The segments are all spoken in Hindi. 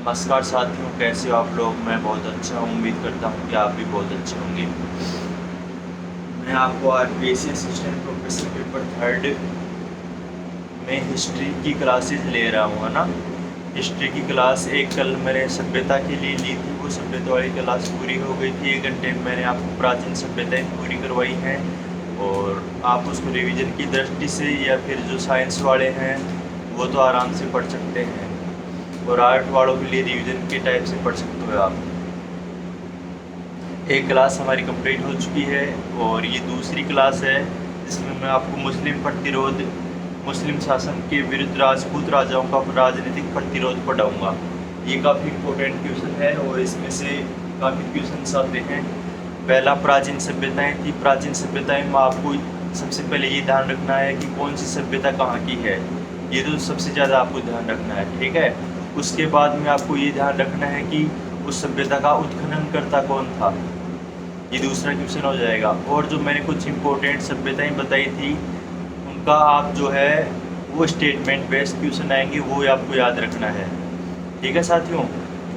नमस्कार साथियों, कैसे हो आप लोग। मैं बहुत अच्छा हूँ। उम्मीद करता हूँ कि आप भी बहुत अच्छे होंगे। मैं आपको RPSC assistant professor paper third में हिस्ट्री की क्लासेस ले रहा हूँ, है ना। हिस्ट्री की क्लास एक कल मैंने सभ्यता के लिए ली थी। वो सभ्यता वाली क्लास पूरी हो गई थी। 1 घंटे में मैंने आपको प्राचीन सभ्यताएँ पूरी करवाई हैं और आप उसको रिवीजन की दृष्टि से या फिर जो साइंस वाले हैं वो तो आराम से पढ़ सकते हैं और आर्ट वालों के लिए रिवीजन के टाइप से पढ़ सकते हो आप। एक क्लास हमारी कंप्लीट हो चुकी है और ये दूसरी क्लास है जिसमें मैं आपको मुस्लिम प्रतिरोध, मुस्लिम शासन के विरुद्ध राजपूत राजाओं का राजनीतिक प्रतिरोध पढ़ाऊँगा। ये काफ़ी इम्पोर्टेंट क्वेश्चन है और इसमें से काफ़ी क्वेश्चंस आते हैं। पहला प्राचीन सभ्यताएं थी। प्राचीन सभ्यताएं में आपको सबसे पहले ये ध्यान रखना है कि कौन सी सभ्यता कहाँ की है। ये तो सबसे ज़्यादा आपको ध्यान रखना है, ठीक है। उसके बाद में आपको ये ध्यान रखना है कि उस सभ्यता का उत्खनन करता कौन था। ये दूसरा क्वेश्चन हो जाएगा। और जो मैंने कुछ इम्पोर्टेंट सभ्यताएं बताई थी उनका आप जो है वो स्टेटमेंट बेस्ड क्वेश्चन आएंगे, वो आपको याद रखना है, ठीक है साथियों।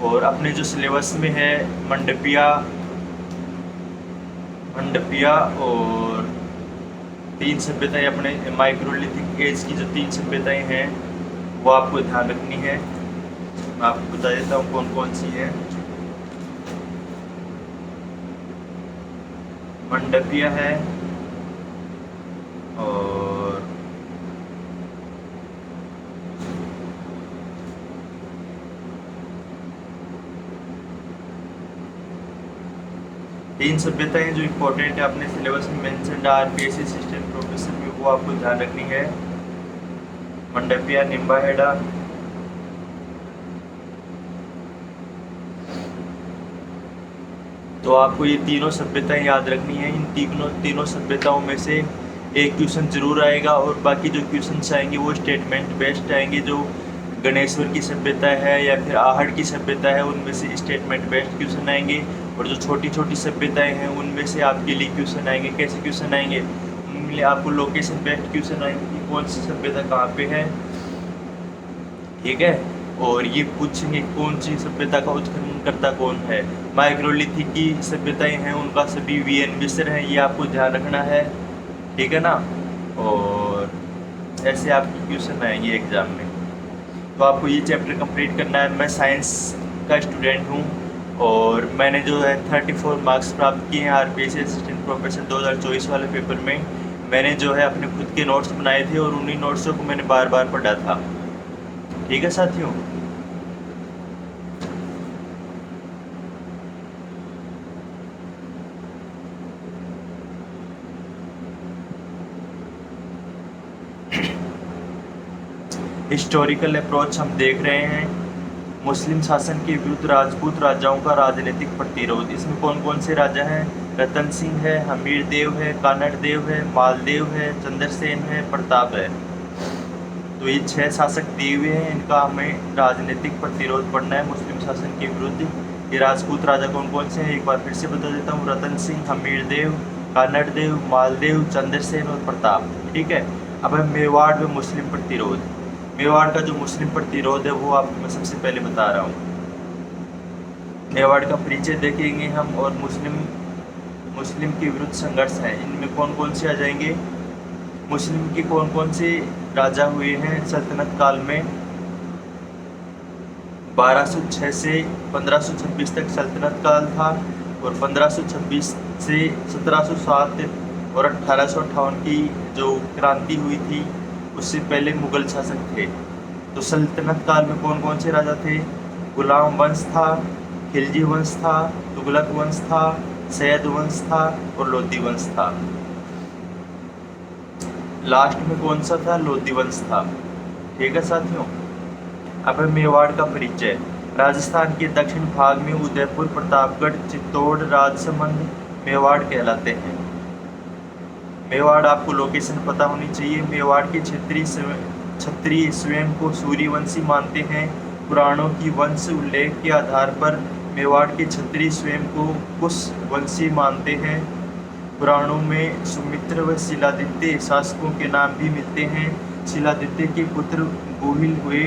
और अपने जो सिलेबस में है मंडपिया मंडपिया और 3 सभ्यताएं, अपने माइक्रोलिथिक एज की जो 3 सभ्यताएं हैं वो आपको ध्यान रखनी है। मैं आपको बता देता हूँ कौन कौन सी हैं। मंडपिया है और तीन सभ्यताएं जो इम्पोर्टेंट है अपने सिलेबस में मेंशन्ड आरपीएससी असिस्टेंट प्रोफेसर में, वो आपको ध्यान रखनी है। मंडपिया, निम्बाहेडा, तो आपको ये तीनों सभ्यताएं याद रखनी है। इन तीनों सभ्यताओं में से एक क्वेश्चन जरूर आएगा और बाकी जो क्वेश्चन आएंगे वो स्टेटमेंट बेस्ड आएंगे। जो गणेश्वर की सभ्यता है या फिर आहड़ की सभ्यता है उनमें से स्टेटमेंट बेस्ड क्वेश्चन आएंगे और जो छोटी छोटी सभ्यताएं हैं उनमें से आपके लिए क्वेश्चन आएंगे। कैसे क्वेश्चन आएंगे? उनमें लिए आपको लोकेशन बेस्ड क्वेश्चन आएंगे कि कौन सी सभ्यता कहाँ पे है, ठीक है। और ये पूछेंगे कौन सी सभ्यता का उत्खनन करता कौन है। माइक्रोलिथिक की सभ्यताएं हैं उनका सभी वीएन विसर हैं, ये आपको ध्यान रखना है, ठीक है ना। और ऐसे आपके क्वेश्चन आएंगे एग्जाम में, तो आपको ये चैप्टर कंप्लीट करना है। मैं साइंस का स्टूडेंट हूँ और मैंने जो है 34 मार्क्स प्राप्त किए हैं आरपीएससी असिस्टेंट प्रोफेसर 2024 वाले पेपर में। मैंने जो है अपने खुद के नोट्स बनाए थे और उन्हीं नोट्सों को मैंने बार बार पढ़ा था, ठीक है साथियों। हिस्टोरिकल अप्रोच हम देख रहे हैं। मुस्लिम शासन के विरुद्ध राजपूत राजाओं का राजनीतिक प्रतिरोध। इसमें कौन कौन से राजा हैं? रतन सिंह है, हमीर देव है, कानड़ देव है, मालदेव है, चंद्रसेन है, प्रताप है। तो ये 6 शासक दिए हुए हैं, इनका हमें राजनीतिक प्रतिरोध पढ़ना है मुस्लिम शासन के विरुद्ध। ये राजपूत राजा कौन कौन से हैं एक बार फिर से बता देता हूँ। रतन सिंह, हमीर देव, कानड़ देव, मालदेव, चंद्रसेन और प्रताप, ठीक है। अब है मेवाड़ में मुस्लिम प्रतिरोध। मेवाड़ का जो मुस्लिम प्रतिरोध है वो आपको मैं सबसे पहले बता रहा हूँ। मेवाड़ का परिचय देखेंगे हम और मुस्लिम के विरुद्ध संघर्ष है। इनमें कौन कौन से आ जाएंगे? मुस्लिम के कौन कौन से राजा हुए हैं सल्तनत काल में? 1206 से 1526 तक सल्तनत काल था और 1526 से 1707 और 1858 की जो क्रांति हुई थी उससे पहले मुगल शासक थे। तो सल्तनत काल में कौन कौन से राजा थे? गुलाम वंश था, खिलजी वंश था, तुगलक वंश था, सैयद वंश था और लोधी वंश था। लास्ट में कौन सा था? लोधी वंश था, ठीक है साथियों। अब है मेवाड़ का परिचय। राजस्थान के दक्षिण भाग में उदयपुर, प्रतापगढ़, चित्तौड़, राजसमंद मेवाड़ कहलाते हैं। मेवाड़ आपको लोकेशन पता होनी चाहिए। मेवाड़ के क्षत्रिय स्वयं को सूर्यवंशी मानते हैं। पुराणों की वंश उल्लेख के आधार पर मेवाड़ के क्षत्रिय स्वयं को कुशवंशी मानते हैं। पुराणों में सुमित्र व शिलादित्य शासकों के नाम भी मिलते हैं। शिलादित्य के पुत्र गोहिल हुए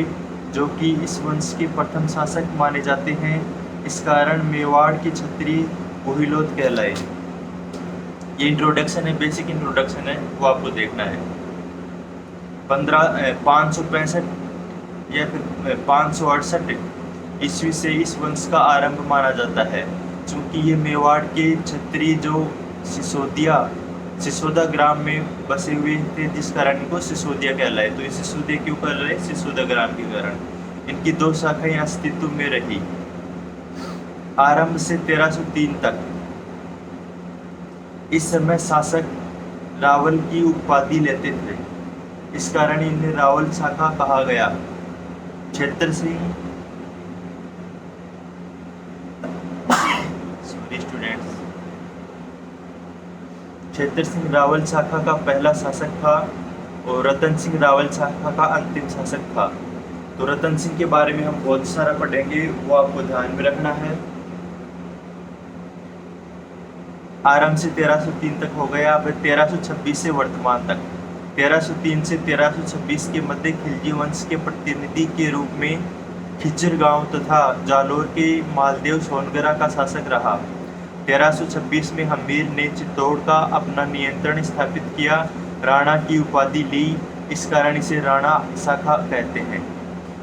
जो कि इस वंश के प्रथम शासक माने जाते हैं। इस कारण मेवाड़ के क्षत्रिय कोहिलोद कहलाए। ये इंट्रोडक्शन है, बेसिक इंट्रोडक्शन है, वो आपको देखना है। 565 या फिर 568 ईस्वी से इस वंश का आरंभ माना जाता है, क्योंकि ये मेवाड़ के क्षत्रिय जो सिसोदा ग्राम में बसे हुए थे, जिस कारण इनको सिसोदिया कहलाए। तो ये सिसोदिया क्यों कह रहे? सिसोदा ग्राम के कारण। इनकी 2 शाखाएं अस्तित्व में रही। आरंभ से 1303 तक। इस समय शासक रावल की उपाधि लेते थे, इस कारण इन्हें रावल शाखा कहा गया। क्षेत्र सिंह क्षेत्र सिंह रावल शाखा का पहला शासक था और रतन सिंह रावल शाखा का अंतिम शासक था। तो रतन सिंह के बारे में हम बहुत सारा पढ़ेंगे, वो आपको ध्यान में रखना है। आरंभ से 1303 तक हो गया। अब 1326 से वर्तमान तक। 1303 से 1326 के मध्य खिलजी वंश के प्रतिनिधि के रूप में खिचर गांव तथा जालोर के मालदेव सोनगरा का शासक रहा। 1326 में हमीर ने चित्तौड़ का अपना नियंत्रण स्थापित किया, राणा की उपाधि ली, इस कारण इसे राणा शाखा कहते हैं।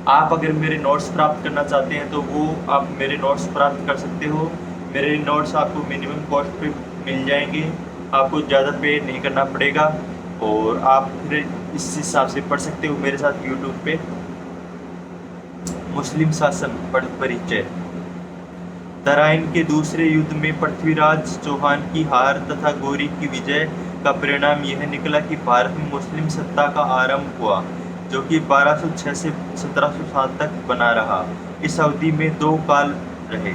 आप अगर मेरे नोट्स प्राप्त करना चाहते हैं तो वो आप मेरे नोट्स प्राप्त कर सकते हो। मेरे नोट्स आपको मिनिमम कॉस्ट पे मिल जाएंगे, आपको ज़्यादा पे नहीं करना पड़ेगा और आप फिर इस हिसाब से पढ़ सकते हो मेरे साथ यूट्यूब पे। मुस्लिम शासन परिचय। तराइन के दूसरे युद्ध में पृथ्वीराज चौहान की हार तथा गौरी की विजय का परिणाम यह निकला कि भारत में मुस्लिम सत्ता का आरंभ हुआ, जो कि 1206 से 1707 तक बना रहा। इस अवधि में 2 काल रहे।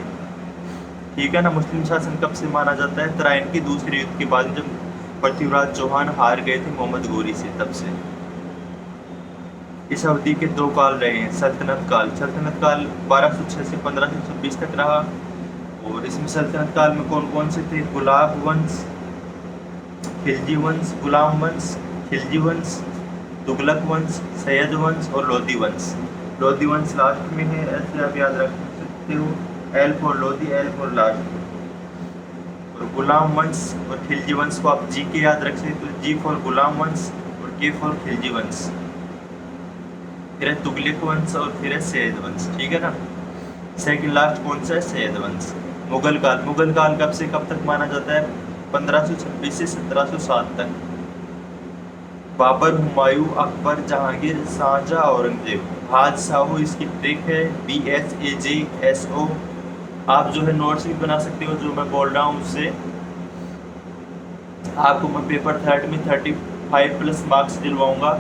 ठीक है ना। मुस्लिम शासन कब से माना जाता है? तराइन के दूसरे युद्ध के बाद, जब पृथ्वीराज चौहान हार गए थे मोहम्मद गौरी से, तब से। इस अवधि के 2 काल रहे हैं। सल्तनत काल 1206 से 1526 तक रहा। और इसमें सल्तनत काल में कौन कौन से थे? गुलाब वंश, खिलजी वंश, गुलाम वंश, खिलजी वंश, तुगलक वंश, सैयद वंश और लोधी वंश। लोधी वंश लास्ट में है, ऐसे आप याद रख सकते हो। L for Lodhi, L for last. और गुलाम वंश और खिलजी वंश को आप जी के याद रख सकते हो। जी फॉर गुलाम वंश और के फॉर खिलजी वंश। फिर है तुगलक वंश और फिर है सैयद वंश। ठीक है ना। सेकंड लास्ट कौन सा है? सैयद वंश। मुगल काल। मुगल काल कब से कब तक माना जाता है? 1526 से 1707 तक। बाबर, हुमायूं, अकबर, जहांगीर, शाहजहां, औरंगजेब। बादशाह इसकी ट्रिक है BSAJSO। आप जो है नोट्स भी बना सकते हो, जो मैं बोल रहा हूँ उससे। आपको मैं पेपर 3 में 35+ मार्क्स दिलवाऊंगा।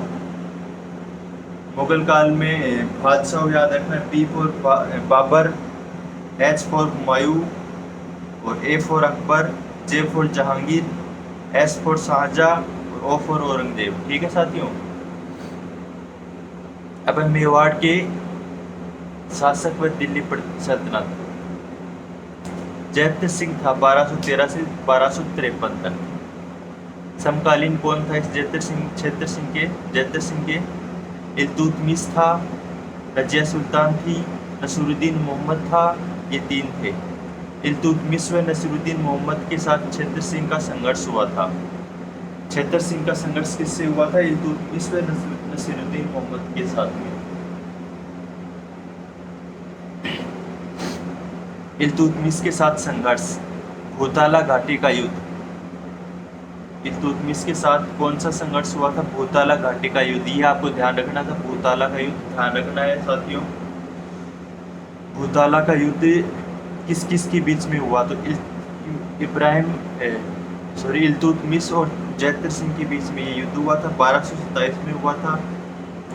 मुगल काल में बादशाह याद रखना है। B for Babar, H for Humayun और A for Akbar, J for Jahangir, S for Shahjahan और O फॉर औरंगजेब। ठीक है साथियों। अब मेवाड़ के शासक व दिल्ली सल्तनत। जैतर सिंह था 1213 से 1253 तक। समकालीन कौन था इस जैतर सिंह के? इल्तुतमिश था, रजिया सुल्तान थी, नसीरुद्दीन मोहम्मद था। ये 3 थे। इल्तुतमिश व नसीरुद्दीन मोहम्मद के साथ जैतर सिंह का संघर्ष हुआ था। जैतर सिंह का संघर्ष किससे हुआ था? इल्तुतमिश व नसीरुद्दीन मोहम्मद के साथ में। इल्तुतमिश के साथ संघर्ष। भूताला घाटी का युद्ध। इल्तुतमिश के साथ कौन सा संघर्ष हुआ था? भूताला घाटी का युद्ध। ये आपको ध्यान रखना था, भूताला का युद्ध ध्यान रखना है साथियों। भूताला का युद्ध किस किस के बीच में हुआ? तो इल्तुतमिश और जैतर सिंह के बीच में ये युद्ध हुआ था। 1227 में हुआ था।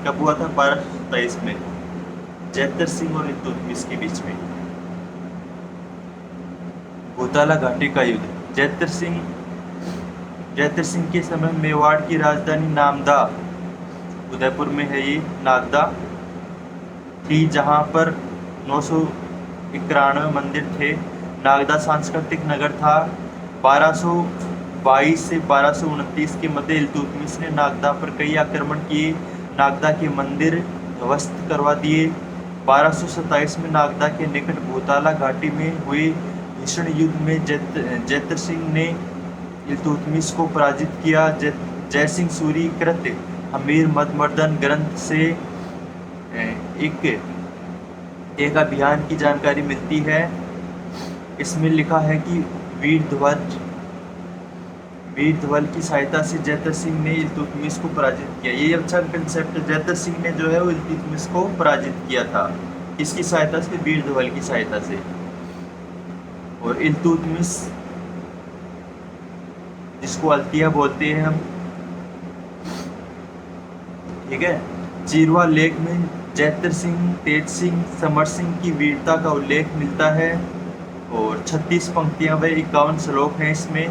कब हुआ था? 1227 में, जैतर सिंह और इल्तुतमिश के बीच में। भूताला घाटी का युद्ध। जैतर सिंह के समय मेवाड़ की राजधानी नागदा, उदयपुर में है ये, नागदा थी, जहाँ पर 991 मंदिर थे। नागदा सांस्कृतिक नगर था। 1222 से 1229 के मध्य इल्तुतमिश ने नागदा पर कई आक्रमण किए। नागदा के मंदिर ध्वस्त करवा दिए। 1227 में नागदा के निकट भूताला घाटी में हुए भीषण युद्ध में जैतर सिंह ने इल्तुतमिश को पराजित किया। जय सिंह सूरी कृत हमीर मदमर्दन ग्रंथ से एक अभियान की जानकारी मिलती है। इसमें लिखा है कि वीर ध्वल की सहायता से जैतर सिंह ने इल्तुतमिश को पराजित किया। ये अच्छा कंसेप्ट है। जैतर सिंह ने जो है वो इल्तुतमिश को पराजित किया था, इसकी सहायता से, वीर ध्वल की सहायता से। और इल्तुतमिश जिसको अल्तिया बोलते हैं हम, ठीक है। चीरवा लेख में जैतर सिंह, तेज सिंह, समर सिंह की वीरता का उल्लेख मिलता है और 36 पंक्तियां व 51 श्लोक हैं इसमें।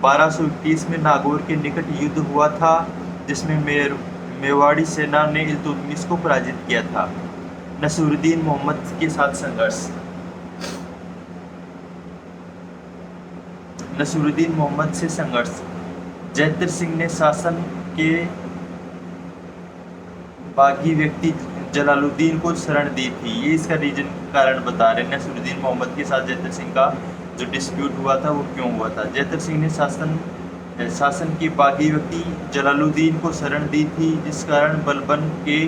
1221 में नागौर के निकट युद्ध हुआ था जिसमें मेवाड़ी सेना ने इल्तुतमिश को पराजित किया था। नसीरुद्दीन मोहम्मद के साथ संघर्ष। नसीरुद्दीन मोहम्मद से संघर्ष। जैतर सिंह ने शासन के बागी व्यक्ति जलालुद्दीन को शरण दी थी। ये इसका कारण बता रहे हैं। नसीरुद्दीन मोहम्मद के साथ जैतर सिंह का जो डिस्प्यूट हुआ था वो क्यों हुआ था। जैतर सिंह ने शासन के बागी व्यक्ति जलालुद्दीन को शरण दी थी, जिस कारण बलबन के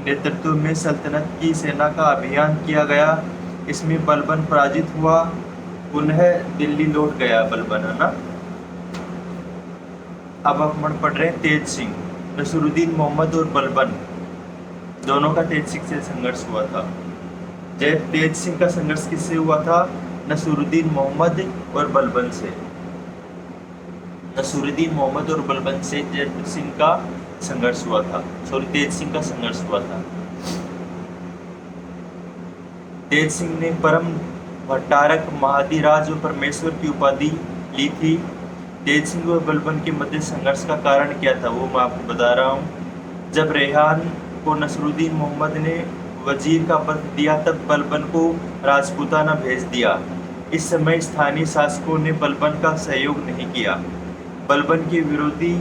नेतृत्व में सल्तनत की सेना का अभियान किया गया। इसमें बलबन पराजित हुआ, पुनः दिल्ली लौट गया बलबन, है ना। अब अपन पढ़ रहे हैं तेज सिंह। नसीरुद्दीन मोहम्मद और बलबन दोनों का तेज सिंह से संघर्ष हुआ था। तेज सिंह का संघर्ष किससे हुआ था? नसीरुद्दीन मोहम्मद और बलबन से। नसीरुद्दीन मोहम्मद और बलबन से तेज सिंह का संघर्ष हुआ था। तेज सिंह का संघर्ष हुआ था। तेज सिंह ने परम भट्टारक, महाधिराज और परमेश्वर की उपाधि ली थी। तेज सिंह और बलबन के मध्य संघर्ष का कारण क्या था वो मैं आपको बता रहा हूँ। जब रेहान को नसीरुद्दीन मोहम्मद ने वजीर का पद दिया तब बलबन को राजपूताना भेज दिया। इस समय स्थानीय शासकों ने बलबन का सहयोग नहीं किया। बलबन के विरोधी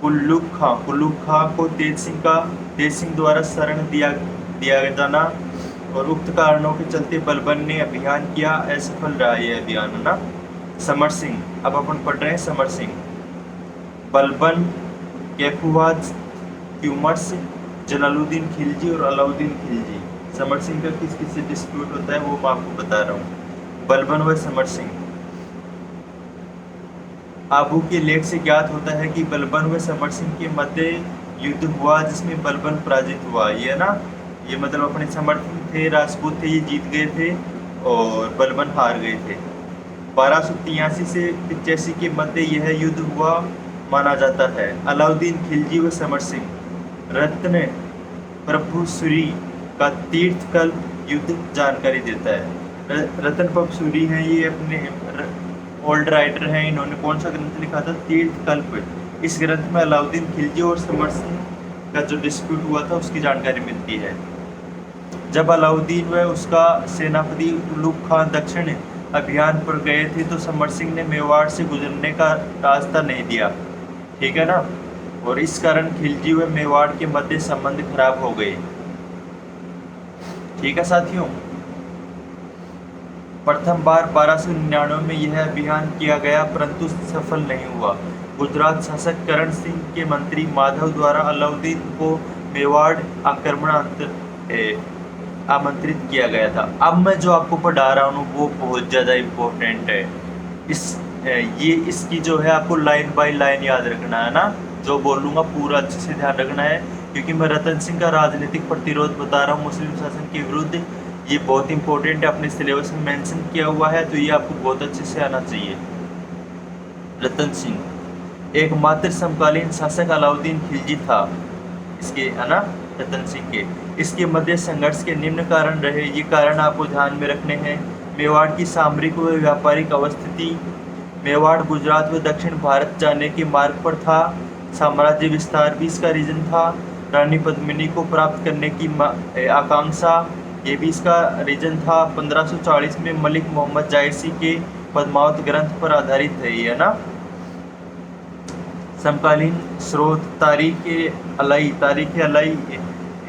कुल्लूक खां को तेज सिंह द्वारा शरण दिया जाना और उक्त कारणों के चलते बलबन ने अभियान किया, असफल रहा ये अभियान, है ना। समर सिंह। अब अपन पढ़ रहे हैं समर सिंह। बलबन, कैफुवाद, क्यूमर्स, जलालुद्दीन खिलजी और अलाउद्दीन खिलजी। समर सिंह का किस किस से डिस्प्यूट होता है वो मैं आपको बता रहा हूँ। बलबन व समर सिंह। आबू के लेख से ज्ञात होता है कि बलबन व समर सिंह के मध्य युद्ध हुआ जिसमें बलबन पराजित हुआ। ये ना, ये मतलब अपने समर सिंह थे, राजपूत थे, ये जीत गए थे और बलबन हार गए थे। 1283 से 85 के मध्य यह युद्ध हुआ माना जाता है। अलाउद्दीन खिलजी व समर सिंह। रत्न प्रभुसूरी का तीर्थकल्प युद्ध जानकारी देता है। रतन प्रभुसूरी हैं, ये अपने ओल्ड राइटर हैं। इन्होंने कौन सा ग्रंथ लिखा था? तीर्थकल्प। इस ग्रंथ में अलाउद्दीन खिलजी और समर सिंह का जो डिस्प्यूट हुआ था उसकी जानकारी मिलती है। जब अलाउद्दीन व उसका सेनापति कुल्लूक खां दक्षिण अभियान पर गए थे तो समर सिंह ने मेवाड़ से गुजरने का रास्ता नहीं दिया, ठीक है ना। और इस कारण खिलजी व मेवाड़ के मध्य संबंध खराब हो गए, ठीक है साथियों। प्रथम बार 1299 में यह अभियान किया गया परंतु सफल नहीं हुआ। गुजरात शासक करण सिंह के मंत्री माधव द्वारा अलाउद्दीन को मेवाड़ आक्रमण आमंत्रित किया गया था। अब मैं जो आपको पढ़ा रहा हूँ वो बहुत ज़्यादा इम्पोर्टेंट है। इसकी जो है आपको लाइन बाय लाइन याद रखना है ना। जो बोलूँगा पूरा अच्छे से ध्यान रखना है क्योंकि मैं रतन सिंह का राजनीतिक प्रतिरोध बता रहा हूँ मुस्लिम शासन के विरुद्ध। ये बहुत इंपॉर्टेंट है, अपने सिलेबस में मेंशन किया हुआ है तो ये आपको बहुत अच्छे से आना चाहिए। रतन सिंह एकमात्र समकालीन शासक अलाउद्दीन खिलजी था इसके, है ना, रतन सिंह के। इसके मध्य संघर्ष के निम्न कारण रहे। ये कारण आपको ध्यान में रखने हैं। मेवाड़ की सामरिक व व्यापारिक अवस्थिति। मेवाड़ गुजरात व दक्षिण भारत जाने के मार्ग पर था। साम्राज्य विस्तार भी इसका रीजन था। रानी पद्मिनी को प्राप्त करने की आकांक्षा, ये भी इसका रीजन था। 1540 में मलिक मोहम्मद जायसी के पद्मावत ग्रंथ पर आधारित है ये, है ना। समकालीन स्रोत तारीख अलाई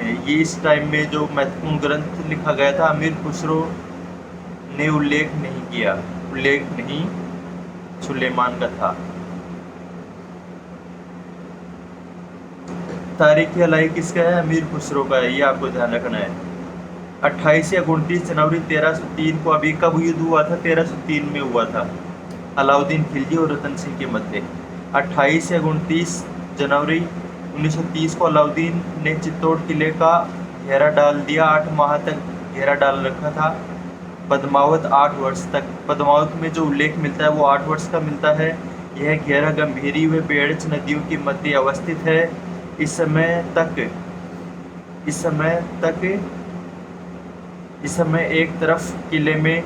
ये इस टाइम में जो महत्वपूर्ण ग्रंथ लिखा गया था अमीर खुसरो ने उल्लेख नहीं सुलेमान का था। तारीखी अलाई किसका है? अमीर खुसरो का है, ये आपको ध्यान रखना है। 28 या 29 जनवरी 1303 को अभी कब युद्ध हुआ था? 1303 में हुआ था, अलाउद्दीन खिलजी और रतन सिंह के मध्य। 28 या 29 जनवरी 1930 को अलाउद्दीन ने चित्तौड़ किले का घेरा डाल दिया। 8 माह तक घेरा डाल रखा था। पद्मावत 8 वर्ष तक, पद्मावत में जो उल्लेख मिलता है वो 8 वर्ष का मिलता है। यह घेरा गंभीरी व बेड़च नदियों के मध्य अवस्थित है। इस समय एक तरफ किले में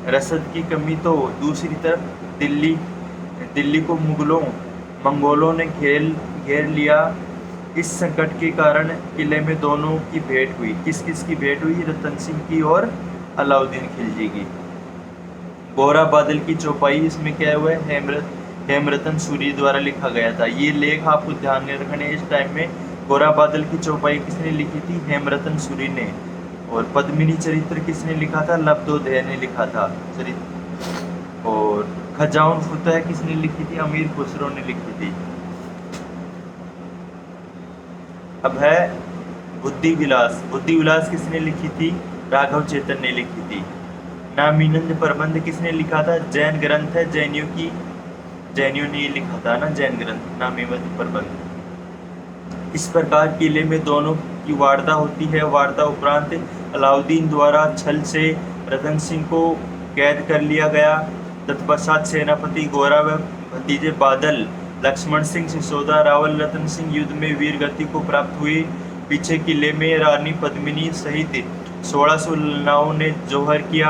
रसद की कमी तो दूसरी तरफ दिल्ली को मंगोलों ने घेर लिया। इस संकट के कारण किले में दोनों की भेंट हुई। किस की भेंट हुई? रतन सिंह की और अलाउद्दीन खिलजी की। गोरा बादल की चौपाई, इसमें क्या हुआ है? हेमरतन सूरी द्वारा लिखा गया था। ये लेख आपको ध्यान में रखने। इस टाइम में गोरा बादल की चौपाई किसने लिखी थी? हेमरतन सूरी ने। और पद्मिनी चरित्र किसने लिखा था? लब्धोदय ने लिखा था चरित्र। और खजाउन फुतह किसने लिखी थी? अमीर खुसरो ने लिखी थी। अब है बुद्धि विलास किसने लिखी थी? राघव चेतन ने लिखी थी। नामीनंद प्रबंध किसने लिखा था? जैन ग्रंथ है, जैनियों ने लिखा था ना जैन ग्रंथ नामीनंद प्रबंध। इस प्रकार किले में दोनों की वार्ता होती है। वार्ता उपरांत अलाउद्दीन द्वारा छल से रतन सिंह को कैद कर लिया गया। तत्पश्चात सेनापति गोरा व भतीजे बादल, लक्ष्मण सिंह, सिसोदा, रावल, रतन सिंह युद्ध में वीर गति को प्राप्त हुए। पीछे किले में रानी पद्मिनी सहित 1600 ललनाओं ने जौहर किया।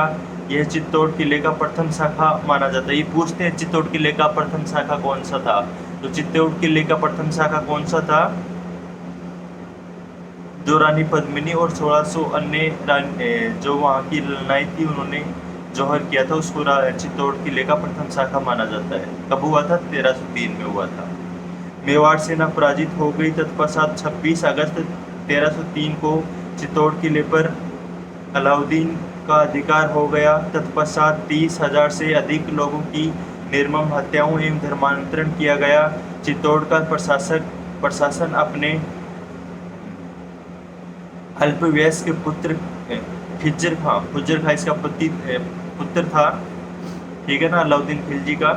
यह चित्तौड़ किले का प्रथम शाखा माना जाता है। ये पूछते हैं चित्तौड़ किले का प्रथम शाखा कौन सा था? तो चित्तौड़ किले का प्रथम शाखा कौन सा था? जो रानी पद्मिनी और 1600 अन्य जो वहाँ की ललनाई थी उन्होंने जौहर किया था, उसको चित्तौड़ किले का प्रथम शाखा माना जाता है। कब हुआ था? 1303 में हुआ था। मेवाड़ सेना पराजित हो गई। तत्पश्चात 26 अगस्त 1303 को चित्तौड़ किले पर अलाउद्दीन का अधिकार हो गया। तत्पश्चात 30,000 से अधिक लोगों की निर्मम हत्याओं एवं धर्मांतरण किया गया। चित्तौड़ का प्रशासन अपने अल्पवयस्क पुत्र खिज्जर खां इसका पुत्र था, ठीक है ना, अलाउद्दीन खिलजी का,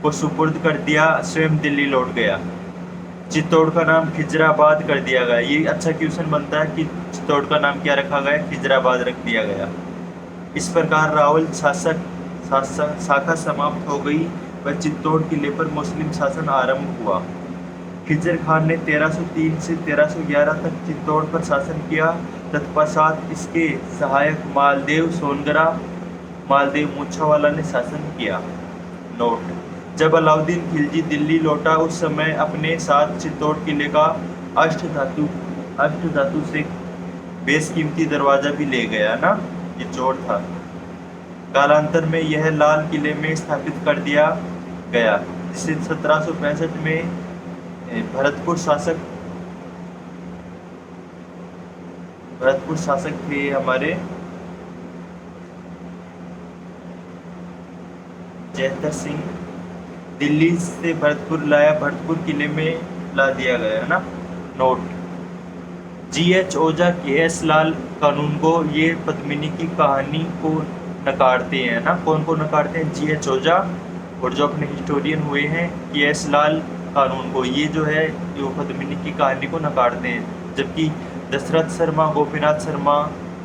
को सुपुर्द कर दिया। स्वयं दिल्ली लौट गया। चित्तौड़ का नाम खिजराबाद कर दिया गया। ये अच्छा क्वेश्चन बनता है कि चित्तौड़ का नाम क्या रखा गया? खिजराबाद रख दिया गया। इस प्रकार रावल शाखा समाप्त हो गई व चित्तौड़ किले पर मुस्लिम शासन आरंभ हुआ। खिज्जर खान ने 1303 से 1311 तक चित्तौड़ पर शासन किया। तत्पश्चात इसके सहायक मालदेव मूछावाला ने शासन किया। नोट: जब अलाउद्दीन खिलजी दिल्ली लौटा उस समय अपने साथ चित्तौड़ किले का अष्टधातु से बेशकीमती दरवाजा भी ले गया ना, ये चोर था। कालांतर में यह लाल किले में स्थापित कर दिया गया, जिसे 1765 में भरतपुर शासक थे हमारे जयतर सिंह। दिल्ली से भरतपुर किले में ला दिया गया है ना। Note: G.H. ओझा, K.S. लाल कानूनगो ये पद्मिनी की कहानी को नकारते हैं ना। कौन को नकारते हैं? G.H. ओझा, और जो अपने हिस्टोरियन हुए हैं K.S. लाल कानूनगो, ये जो है वो पद्मिनी की कहानी को नकारते हैं। जबकि दशरथ शर्मा, गोपीनाथ शर्मा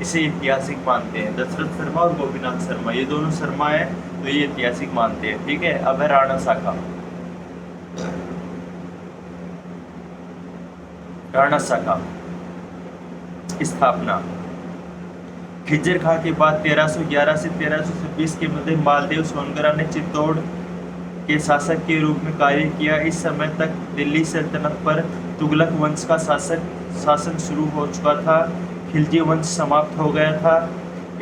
इसे ऐतिहासिक मानते हैं। दशरथ शर्मा और गोपीनाथ शर्मा, ये दोनों शर्मा है तो ये ऐतिहासिक मानते हैं। ठीक है। अब है राणा शाखा स्थापना। खिज्जर खां के बाद 1311 से 1326 के मध्य मालदेव सोनगरा ने चित्तौड़ के शासक के रूप में कार्य किया। इस समय तक दिल्ली सल्तनत पर तुगलक वंश का शासन शुरू हो चुका था। खिलजी वंश समाप्त हो गया था।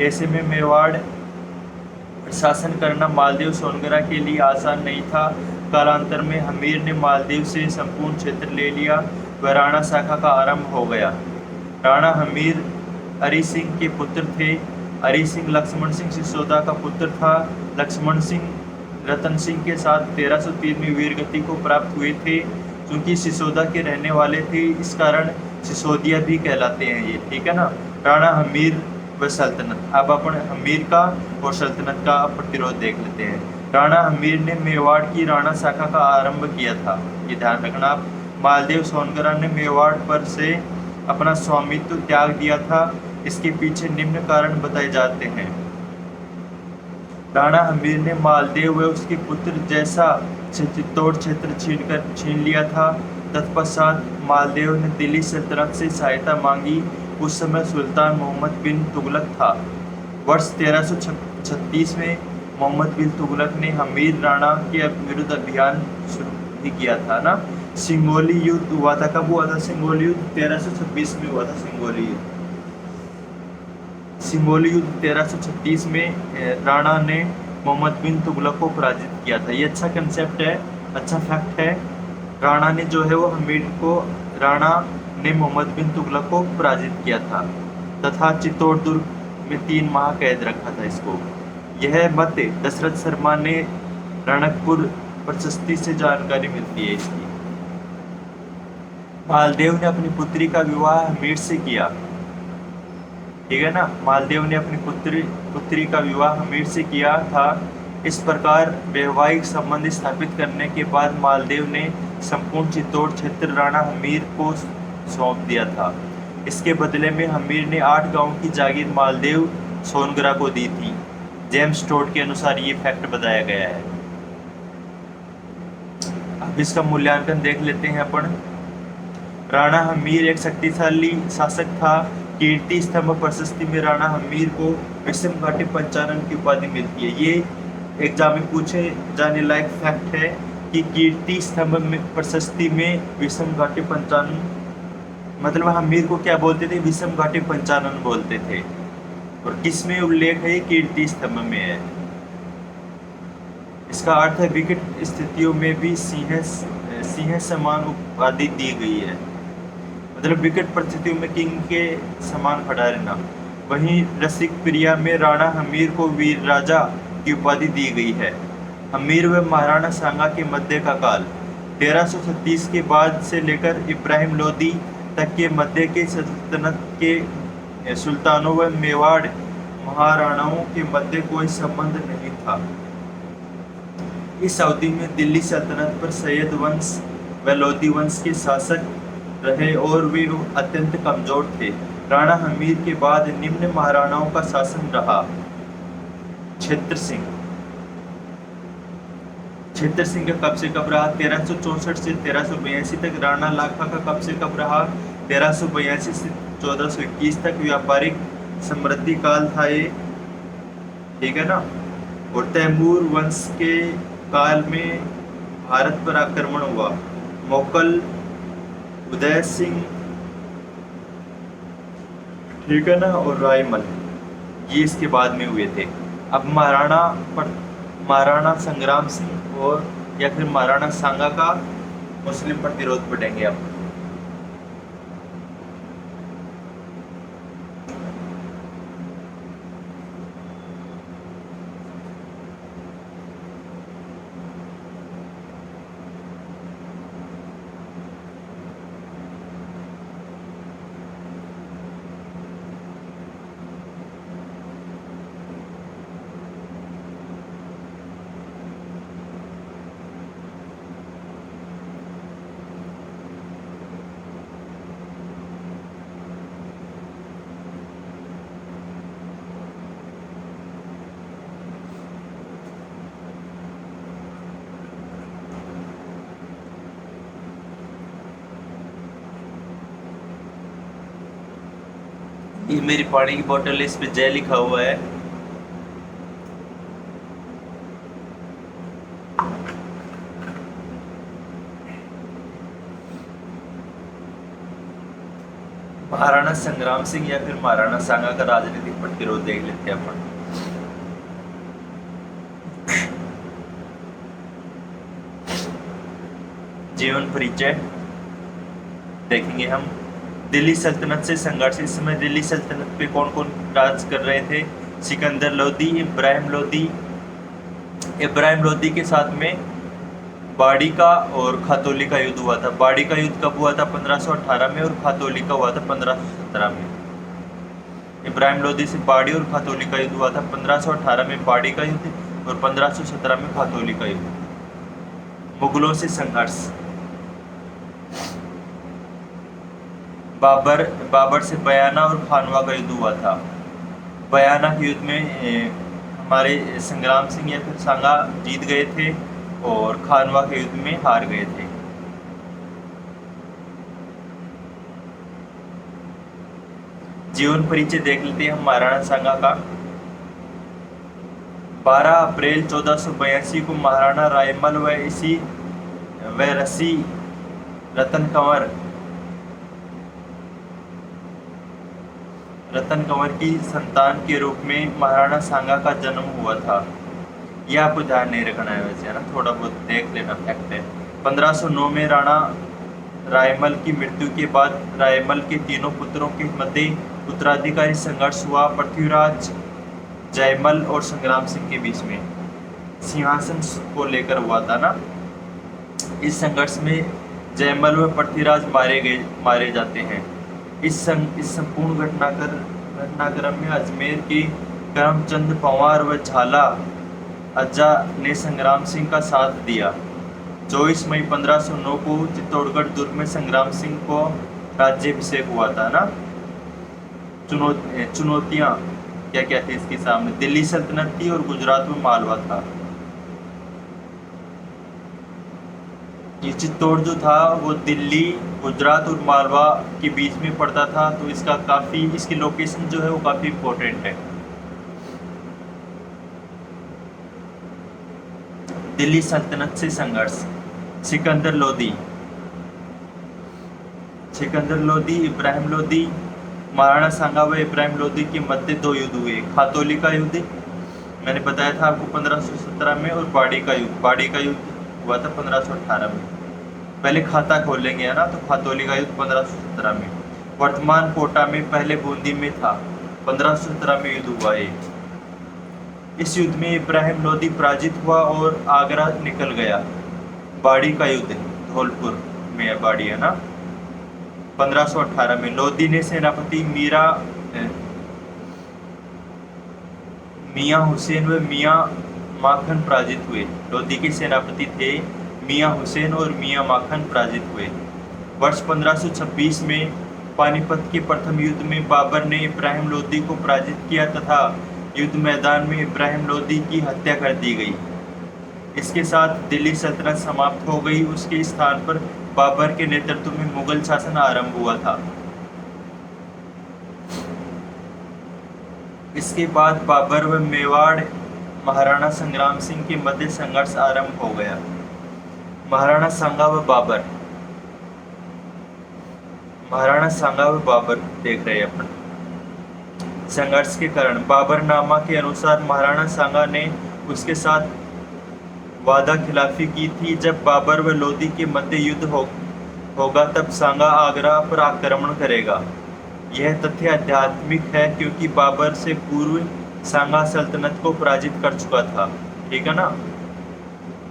ऐसे में मेवाड़ शासन करना मालदेव सोनगरा के लिए आसान नहीं था। कालांतर में हमीर ने मालदेव से संपूर्ण क्षेत्र ले लिया व राणा शाखा का आरंभ हो गया। राणा हमीर हरि सिंह के पुत्र थे। हरि सिंह लक्ष्मण सिंह सिसोदा का पुत्र था। लक्ष्मण सिंह रतन सिंह के साथ 1303 में वीरगति को प्राप्त हुए थे। क्योंकि सिसोदा के रहने वाले थे, इस कारण सिसोदिया भी कहलाते हैं ये, ठीक है ना। राणा हमीर व सल्तनत। अब अपन हमीर का और सल्तनत का प्रतिरोध देख लेते हैं। राणा हमीर ने मेवाड़ की राणा शाखा का आरंभ किया था, ये ध्यान रखना आप। मालदेव सोनगरा ने मेवाड़ पर से अपना स्वामित्व त्याग दिया था। इसके पीछे निम्न कारण बताए जाते हैं। राणा हमीर ने मालदेव व उसके पुत्र जैसा से चित्तौड़ क्षेत्र छीन लिया था। तत्पश्चात मालदेव ने दिल्ली सल्तनत से सहायता मांगी। उस समय सुल्तान मोहम्मद बिन तुगलक था। वर्ष 1336 में मोहम्मद बिन तुगलक ने हमीर राणा के विरुद्ध अभियान शुरू भी किया था ना। सिंगोली युद्ध हुआ था, कब हुआ था सिंगोली युद्ध? 1326 में हुआ था सिंगोली युद्ध। सिंगोली युद्ध 1336 में राणा ने मोहम्मद बिन तुगलक को पराजित किया था। ये अच्छा कंसेप्ट है, अच्छा फैक्ट है। राणा ने जो है वो राणा ने मोहम्मद बिन तुगलक को पराजित किया था तथा चित्तौड़ दुर्ग में 3 माह कैद रखा था इसको। यह मत दशरथ शर्मा ने रणकपुर प्रशस्ति से जानकारी मिलती है इसकी। मालदेव ने अपनी पुत्री का विवाह हमीर से किया, ठीक है ना। मालदेव ने अपनी पुत्री का विवाह हमीर से किया था। इस प्रकार वैवाहिक संबंध स्थापित करने के बाद मालदेव ने संपूर्ण चित्तौड़ क्षेत्र राणा हमीर को सौंप दिया था। इसके बदले में हमीर ने 8 गांव की जागीर मालदेव सोनगरा को दी थी। जेम्स टोड के अनुसार ये फैक्ट बताया गया है। अब इसका मूल्यांकन देख लेते हैं अपन। राणा हमीर एक शक्तिशाली शासक था। कीर्ति स्तंभ प्रशस्ति में राणा हमीर को विषम घाटी पंचानन की उपाधि मिलती है। ये एग्जाम में पूछे जाने लायक फैक्ट है कि कीर्ति स्तंभ में प्रशस्ति में विषम घाटी पंचानन, मतलब हमीर को क्या बोलते थे? विषम घाटी पंचानन बोलते थे। और किस में उल्लेख है? कीर्ति स्तंभ में है। इसका अर्थ है विकट स्थितियों में भी सिंह समान उपाधि दी गई है, मतलब विकट परिस्थितियों में किंग के समान खड़ा रहना। वहीं रसिक प्रिया में राणा हमीर को वीर राजा की उपाधि दी गई है। हमीर व महाराणा सांगा के मध्य का काल 1336 के बाद से लेकर इब्राहिम लोदी तक के मध्य के सल्तनत के सुल्तानों व मेवाड़ महाराणाओं के मध्य कोई संबंध नहीं था। इस अवधि में दिल्ली सल्तनत पर सैयद वंश व लोदी वंश के शासक रहे और वे अत्यंत कमजोर थे। राणा हमीर के बाद निम्न महाराणाओं का शासन रहा। क्षेत्र सिंह का कब से कब रहा? 1364 से 1382 तक। राणा लाखा का कब से कब रहा? 1382 से 1421 तक। व्यापारिक समृद्धि काल था ये, ठीक है ना। और तैमूर वंश के काल में भारत पर आक्रमण हुआ। मोकल उदय सिंह, ठीक है ना, और रायमल, ये इसके बाद में हुए थे। अब महाराणा संग्राम सिंह और या फिर महाराणा सांगा का मुस्लिम प्रतिरोध पढ़ेंगे अब। ये मेरी पानी की बोतल है, इस पे जय लिखा हुआ है। महाराणा संग्राम सिंह या फिर महाराणा सांगा का राजनीतिक प्रतिरोध देख लेते हैं अपन। जीवन परिचय देखेंगे हम। दिल्ली सल्तनत से संघर्ष। इस समय दिल्ली सल्तनत पे कौन कौन राज कर रहे थे? सिकंदर लोदी, इब्राहिम लोदी। इब्राहिम लोदी के साथ में बाड़ी का और खातौली का युद्ध हुआ था। बाड़ी का युद्ध कब हुआ था? 1518 में, और खातौली का हुआ था 1517 में। इब्राहिम लोदी से बाड़ी और खातौली का युद्ध हुआ था। 1518 में बाड़ी का युद्ध और 1517 में खातौली का युद्ध। मुगलों से संघर्ष। बाबर से बयाना और खानवा का युद्ध हुआ था। बयाना के युद्ध में हमारे संग्राम सिंह या फिर सांगा जीत गए थे, और खानवा के युद्ध में हार गए थे। जीवन परिचय देख लेते हैं हम महाराणा सांगा का। 12 अप्रैल 1482 को महाराणा रायमल व ऋषि रतन कंवर की संतान के रूप में महाराणा सांगा का जन्म हुआ था। यह आपको ध्यान नहीं रखना है वैसे, है ना, थोड़ा बहुत देख लेना, फैक्ट है। 1509 में राणा रायमल की मृत्यु के बाद रायमल के तीनों पुत्रों के मध्य उत्तराधिकारी संघर्ष हुआ। पृथ्वीराज, जयमल और संग्राम सिंह के बीच में सिंहासन को लेकर हुआ था ना। इस संघर्ष में जयमल व पृथ्वीराज मारे जाते हैं। इस संपूर्ण घटनाक्रम में अजमेर के करमचंद पंवार व झाला अज्जा ने संग्राम सिंह का साथ दिया। 24 मई 1509 को चित्तौड़गढ़ दुर्ग में संग्राम सिंह को राज्याभिषेक हुआ था ना। चुनौतियां क्या क्या थी इसके सामने? दिल्ली सल्तनत थी और गुजरात में मालवा था। ये चित्तौड़ जो था वो दिल्ली, गुजरात और मालवा के बीच में पड़ता था, तो इसकी लोकेशन जो है वो काफी इम्पोर्टेंट है। दिल्ली सल्तनत से संघर्ष। सिकंदर लोदी, इब्राहिम लोदी, महाराणा सांगा व इब्राहिम लोदी के मध्य 2 युद्ध हुए। खातौली का युद्ध मैंने बताया था आपको 1517 में, और बाड़ी का युद्ध हुआ था 1518 में। पहले खाता खोलेंगे, है ना, तो खातौली का युद्ध 1517 में। वर्तमान कोटा में, पहले बूंदी में था। 1517 में युद्ध हुआ है। इस युद्ध में इब्राहिम लोदी पराजित हुआ और आगरा निकल गया। बाड़ी का युद्ध धौलपुर में, बाड़ी है ना, 1518 में। लोदी ने सेनापति मियां हुसैन व मियां माखन पराजित हुए। लोदी के सेनापति थे मियां हुसैन और मियां माखन पराजित हुए। वर्ष 1526 में पानीपत के प्रथम युद्ध में बाबर ने इब्राहिम लोदी को पराजित किया तथा युद्ध मैदान में इब्राहिम लोदी की हत्या कर दी गई। इसके साथ दिल्ली सल्तनत समाप्त हो गई। उसके स्थान पर बाबर के नेतृत्व में मुगल शासन आरंभ हुआ था। इसके बाद बाबर व मेवाड़ महाराणा संग्राम सिंह के मध्य संघर्ष आरंभ हो गया। महाराणा सांगा व बाबर देख रहे हैं अपन। संघर्ष के कारण बाबरनामा के अनुसार महाराणा सांगा ने उसके साथ वादा खिलाफी की थी। जब बाबर व लोदी के मध्य युद्ध होगा तब सांगा आगरा पर आक्रमण करेगा। यह तथ्य आध्यात्मिक है क्योंकि बाबर से पूर्व सांगा सल्तनत को पराजित कर चुका था। ठीक है ना।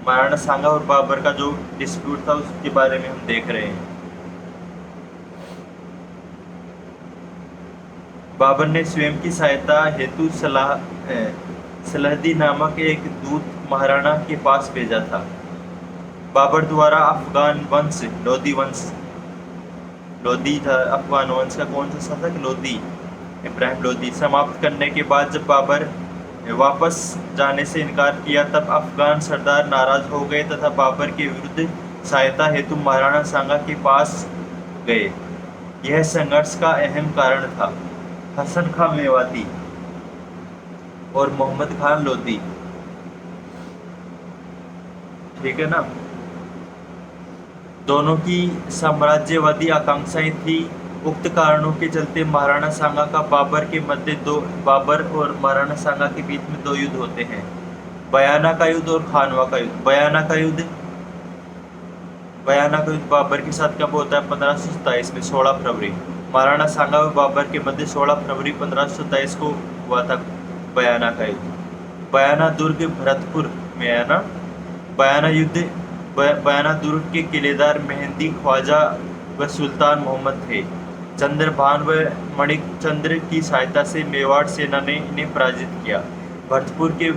महाराणा सांगा और बाबर का जो डिस्प्यूट था उसके बारे में हम देख रहे हैं। बाबर ने स्वयं की सहायता हेतु सलहदी नामक एक दूत महाराणा के पास भेजा था। बाबर द्वारा अफगान वंश लोदी था। अफगान वंश का कौन सा शासक? लोदी, इब्राहिम लोदी। समाप्त करने के बाद जब बाबर वापस जाने से इनकार किया तब अफगान सरदार नाराज हो गए तथा बाबर के विरुद्ध सहायता हेतु महाराणा सांगा के पास गए। यह संघर्ष का अहम कारण था। हसन खां मेवाती और मोहम्मद खान लोदी। ठीक है ना। दोनों की साम्राज्यवादी आकांक्षाएं थी। उक्त कारणों के चलते महाराणा सांगा का बाबर और महाराणा सांगा के बीच में 2 युद्ध होते हैं। बयाना का युद्ध और खानवा का युद्ध। बयाना का युद्ध बाबर के साथ कब होता है? 1527 में, 16 फरवरी। महाराणा सांगा व बाबर के मध्य 16 फरवरी 1527 को हुआ था बयाना का युद्ध। बयाना दुर्ग भरतपुर में है ना। बयाना दुर्ग के किलेदार मेहंदी ख्वाजा व सुल्तान मोहम्मद थे। चंद्रभान व मणिक चंद्र की सहायता से मेवाड़ सेना ने इन्हें पराजित किया। भरतपुर के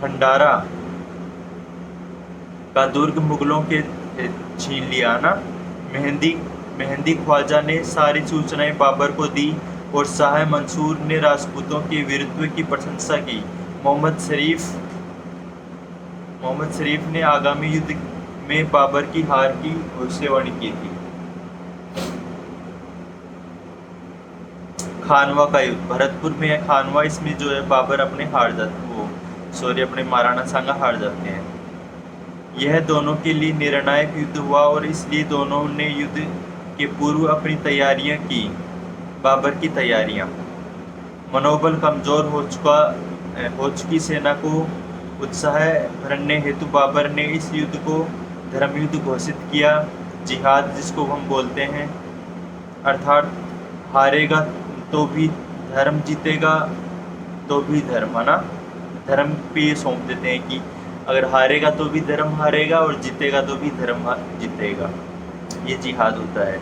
खंडारा का दुर्ग मुगलों के छीन लिया ना। मेहंदी ख्वाजा ने सारी सूचनाएं बाबर को दी और शाह मंसूर ने राजपूतों के वीरत्व की प्रशंसा की। मोहम्मद शरीफ ने आगामी युद्ध में बाबर की हार की भविष्यवाणी की थी। खानवा का युद्ध भरतपुर में है खानवा। इसमें जो है बाबर अपने अपने महाराणा सांगा हार जाते हैं। यह दोनों के लिए निर्णायक युद्ध हुआ और इसलिए दोनों ने युद्ध के पूर्व अपनी तैयारियां की। बाबर की तैयारियां। मनोबल कमजोर हो चुकी सेना को उत्साह भरने हेतु बाबर ने इस युद्ध को धर्म युद्ध घोषित किया। जिहाद जिसको हम बोलते हैं, अर्थात हारेगा तो भी धर्म, जीतेगा तो भी धर्म, है ना। धर्म पे ये सौंप देते हैं कि अगर हारेगा तो भी धर्म हारेगा और जीतेगा तो भी धर्म जीतेगा। ये जिहाद होता है।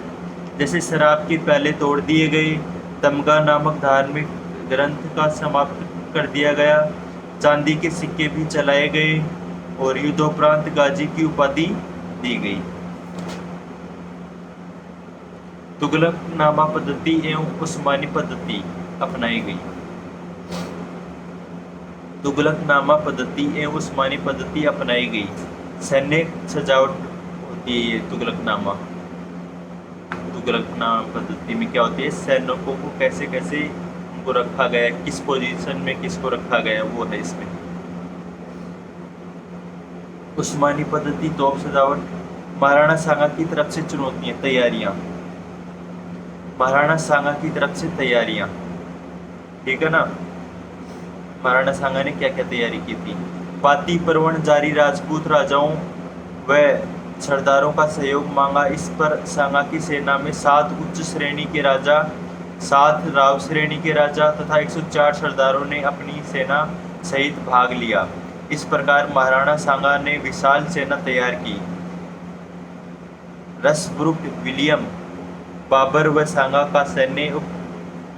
जैसे शराब के प्याले तोड़ दिए गए, तमगा नामक धार्मिक ग्रंथ का समाप्त कर दिया गया, चांदी के सिक्के भी चलाए गए और युद्धोपरांत गाजी की उपाधि दी गई। तुगलकनामा पद्धति एवं उस्मानी पद्धति अपनाई गई। तुगलकनामा पद्धति एवं उस्मानी पद्धति अपनाई गई। सैन्य सजावट होती है तुगलकनामा पद्धति में क्या होती है, सैनिकों को कैसे कैसे उनको रखा गया, किस पोजीशन में किसको रखा गया, वो है इसमें। उस्मानी पद्धति तोप सजावट। महाराणा सांगा की तरफ से चुनौतियां, तैयारियां। महाराणा सांगा की तरफ से तैयारियां, ठीक है ना। महाराणा सांगा ने क्या क्या तैयारी की थी। पाती परवण जारी राजपूत राजाओं व सरदारों का सहयोग मांगा। इस पर सांगा की सेना में 7 उच्च श्रेणी के राजा, 7 राव श्रेणी के राजा तथा 104 सरदारों ने अपनी सेना सहित भाग लिया। इस प्रकार महाराणा सांगा ने विशाल सेना तैयार की। रसब्रुक विलियम बाबर व सांगा का सैन्य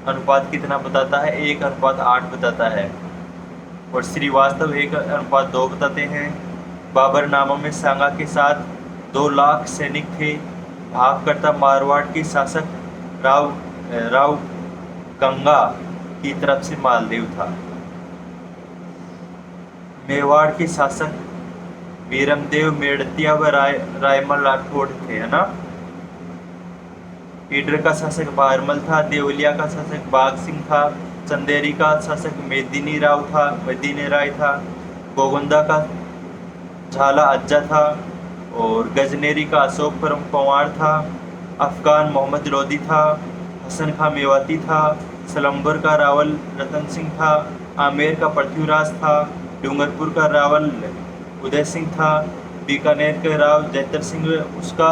अनुपात कितना बताता है, 1:8 बताता है और श्रीवास्तव 1:2 बताते हैं। बाबर नामा में सांगा के साथ 2 लाख सैनिक थे। भाग करता मारवाड़ के शासक राव गंगा की तरफ से मालदेव था। मेवाड़ के शासक वीरमदेव मेड़तिया व रायमल राठौड़ थे, है ना। ईडर का शासक बारमल था। देवलिया का शासक बाग सिंह था। चंदेरी का शासक मेदिनी राय था। गोगुंदा का झाला अज्जा था और गजनेरी का अशोक पंवार था। अफगान मोहम्मद लोधी था। हसन खां मेवाती था। सलम्बर का रावल रतन सिंह था। आमेर का पृथ्वीराज था। डूंगरपुर का रावल उदय सिंह था। बीकानेर का राव जैतर सिंह, उसका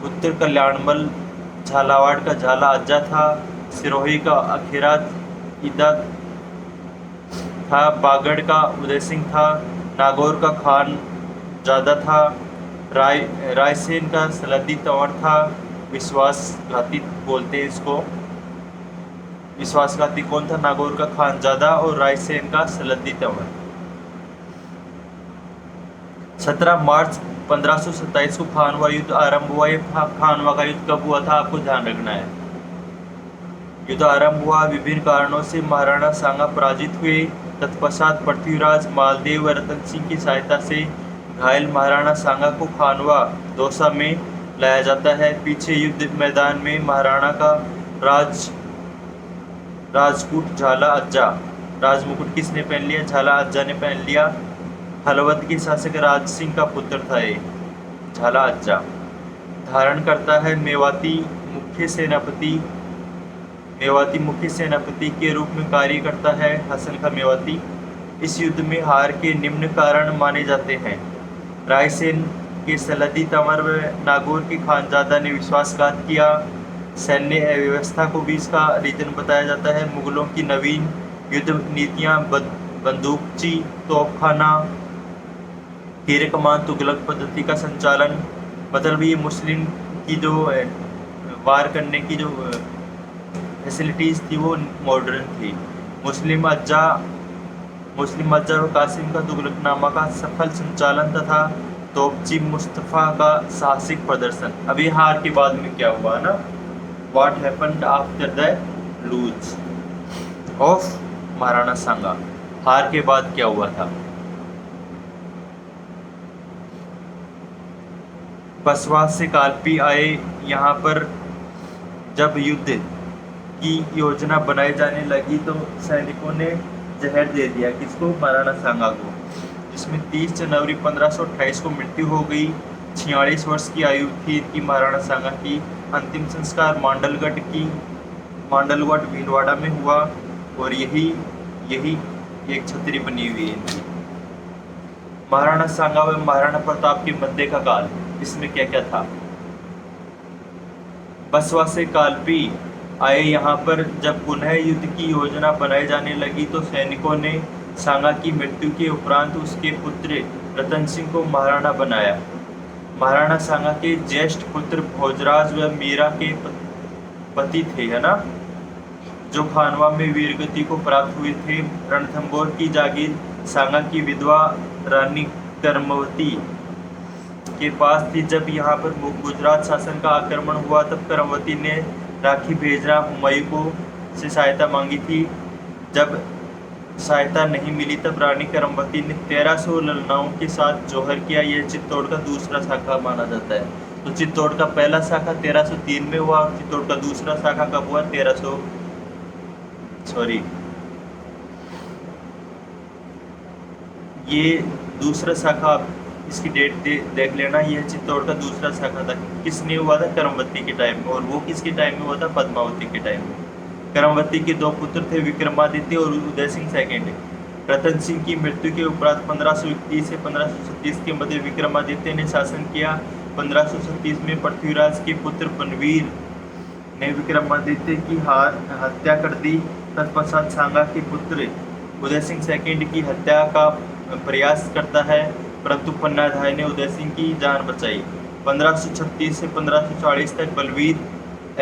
उत्तर कल्याणमल। झालावाड़ का झाला अज्जा था। सिरोही का अखिराज ईदा था। बागड़ का उदय सिंह था। नागौर का खान जादा था। रायसेन का सलदी तंवर था। विश्वासघाती बोलते हैं इसको। विश्वासघाती कौन था? नागौर का खान जादा और रायसेन का सलदी तंवर। 17 मार्च 1527 को खानवा युद्ध आरंभ हुआ। ये खानवा का युद्ध कब हुआ था आपको ध्यान रखना है। युद्ध आरंभ हुआ, विभिन्न कारणों से महाराणा सांगा पराजित हुए। तत्पश्चात पृथ्वीराज मालदेव व रतन सिंह की सहायता से घायल महाराणा सांगा को खानवा दौसा में लाया जाता है। पीछे युद्ध मैदान में महाराणा का राजपूत झाला अज्जा, राजमुकुट किसने पहन लिया? झाला अज्जा ने पहन लिया। हलवद के शासक राज सिंह का पुत्र था ये झाला अज्जा। धारण करता है मेवाती मुख्य सेनापति के रूप में कार्य करता है हसन खां मेवाती। इस युद्ध में हार के निम्न कारण माने जाते हैं। रायसेन के सलदी तंवर व नागौर के खानजादा ने विश्वासघात किया। सैन्य अव्यवस्था को भी इसका रीजन बताया जाता है। मुगलों की नवीन युद्ध नीतियाँ, बंदूकची, तोपखाना, हीरे कमान, तुगलक पद्धति का संचालन, मतलब ये मुस्लिम की जो वार करने की जो फैसिलिटीज़ थी वो मॉडर्न थी। मुस्लिम अज्जा व कासिम का तुगलकनामा का सफल संचालन तथा तोपची मुस्तफ़ा का साहसिक प्रदर्शन। अभी हार के बाद में क्या हुआ ना, what happened after the lose of Maharana Sanga, हार के बाद क्या हुआ था। बसवा से कालपी आए। यहाँ पर जब युद्ध की योजना बनाई जाने लगी तो सैनिकों ने जहर दे दिया, किसको, महाराणा सांगा को, जिसमें 30 जनवरी 1528 को मृत्यु हो गई। 46 वर्ष की आयु थी इनकी, महाराणा सांगा की। अंतिम संस्कार मांडलगढ़ भीलवाड़ा में हुआ और यही एक छतरी बनी हुई है इनकी। महाराणा सांगा व महाराणा प्रताप के मध्य का काल, इसमें क्या क्या था। बसवा से कालपी आए। यहाँ पर जब पुनः युद्ध की योजना बनाई जाने लगी तो सैनिकों ने सांगा की मृत्यु के उपरांत उसके पुत्र रतन सिंह को महाराणा बनाया। महाराणा सांगा के ज्येष्ठ पुत्र भोजराज व मीरा के पति थे, है ना, जो खानवा में वीरगति को प्राप्त हुए थे। रणथंभौर की जागीर सांगा की विधवा रानी कर्मवती के पास थी। जब यहाँ पर गुजरात शासन का आक्रमण हुआ तब कर्मवती ने राखी भेजना हुमायूं को से सहायता मांगी थी। जब सहायता नहीं मिली तब रानी कर्मवती ने 1300 ललनाओं के साथ जौहर किया। यह चित्तौड़ का दूसरा शाखा माना जाता है। तो चित्तौड़ का पहला शाखा 1303 में हुआ, चित्तौड़ का दूसरा शाखा कब हुआ, ये दूसरा शाखा, इसकी डेट देख लेना। यह चित्तौड़ का दूसरा शाखा था। किसने हुआ था, कर्मवती के टाइम में, और वो किसके टाइम में हुआ था, पद्मावती के टाइम में। कर्मवती के दो पुत्र थे, विक्रमादित्य और उदय सिंह सेकेंड। रतन सिंह की मृत्यु के उपरांत 1531 से 1537 के मध्य विक्रमादित्य ने शासन किया। 1537 में पृथ्वीराज के पुत्र बनवीर ने विक्रमादित्य की हत्या कर दी। तत्पश्चात सांगा के पुत्र उदय सिंह सेकेंड की हत्या का प्रयास करता है, परंतु पन्नाधाय ने उदय सिंह की जान बचाई। 1536 से 1540 तक बलवीर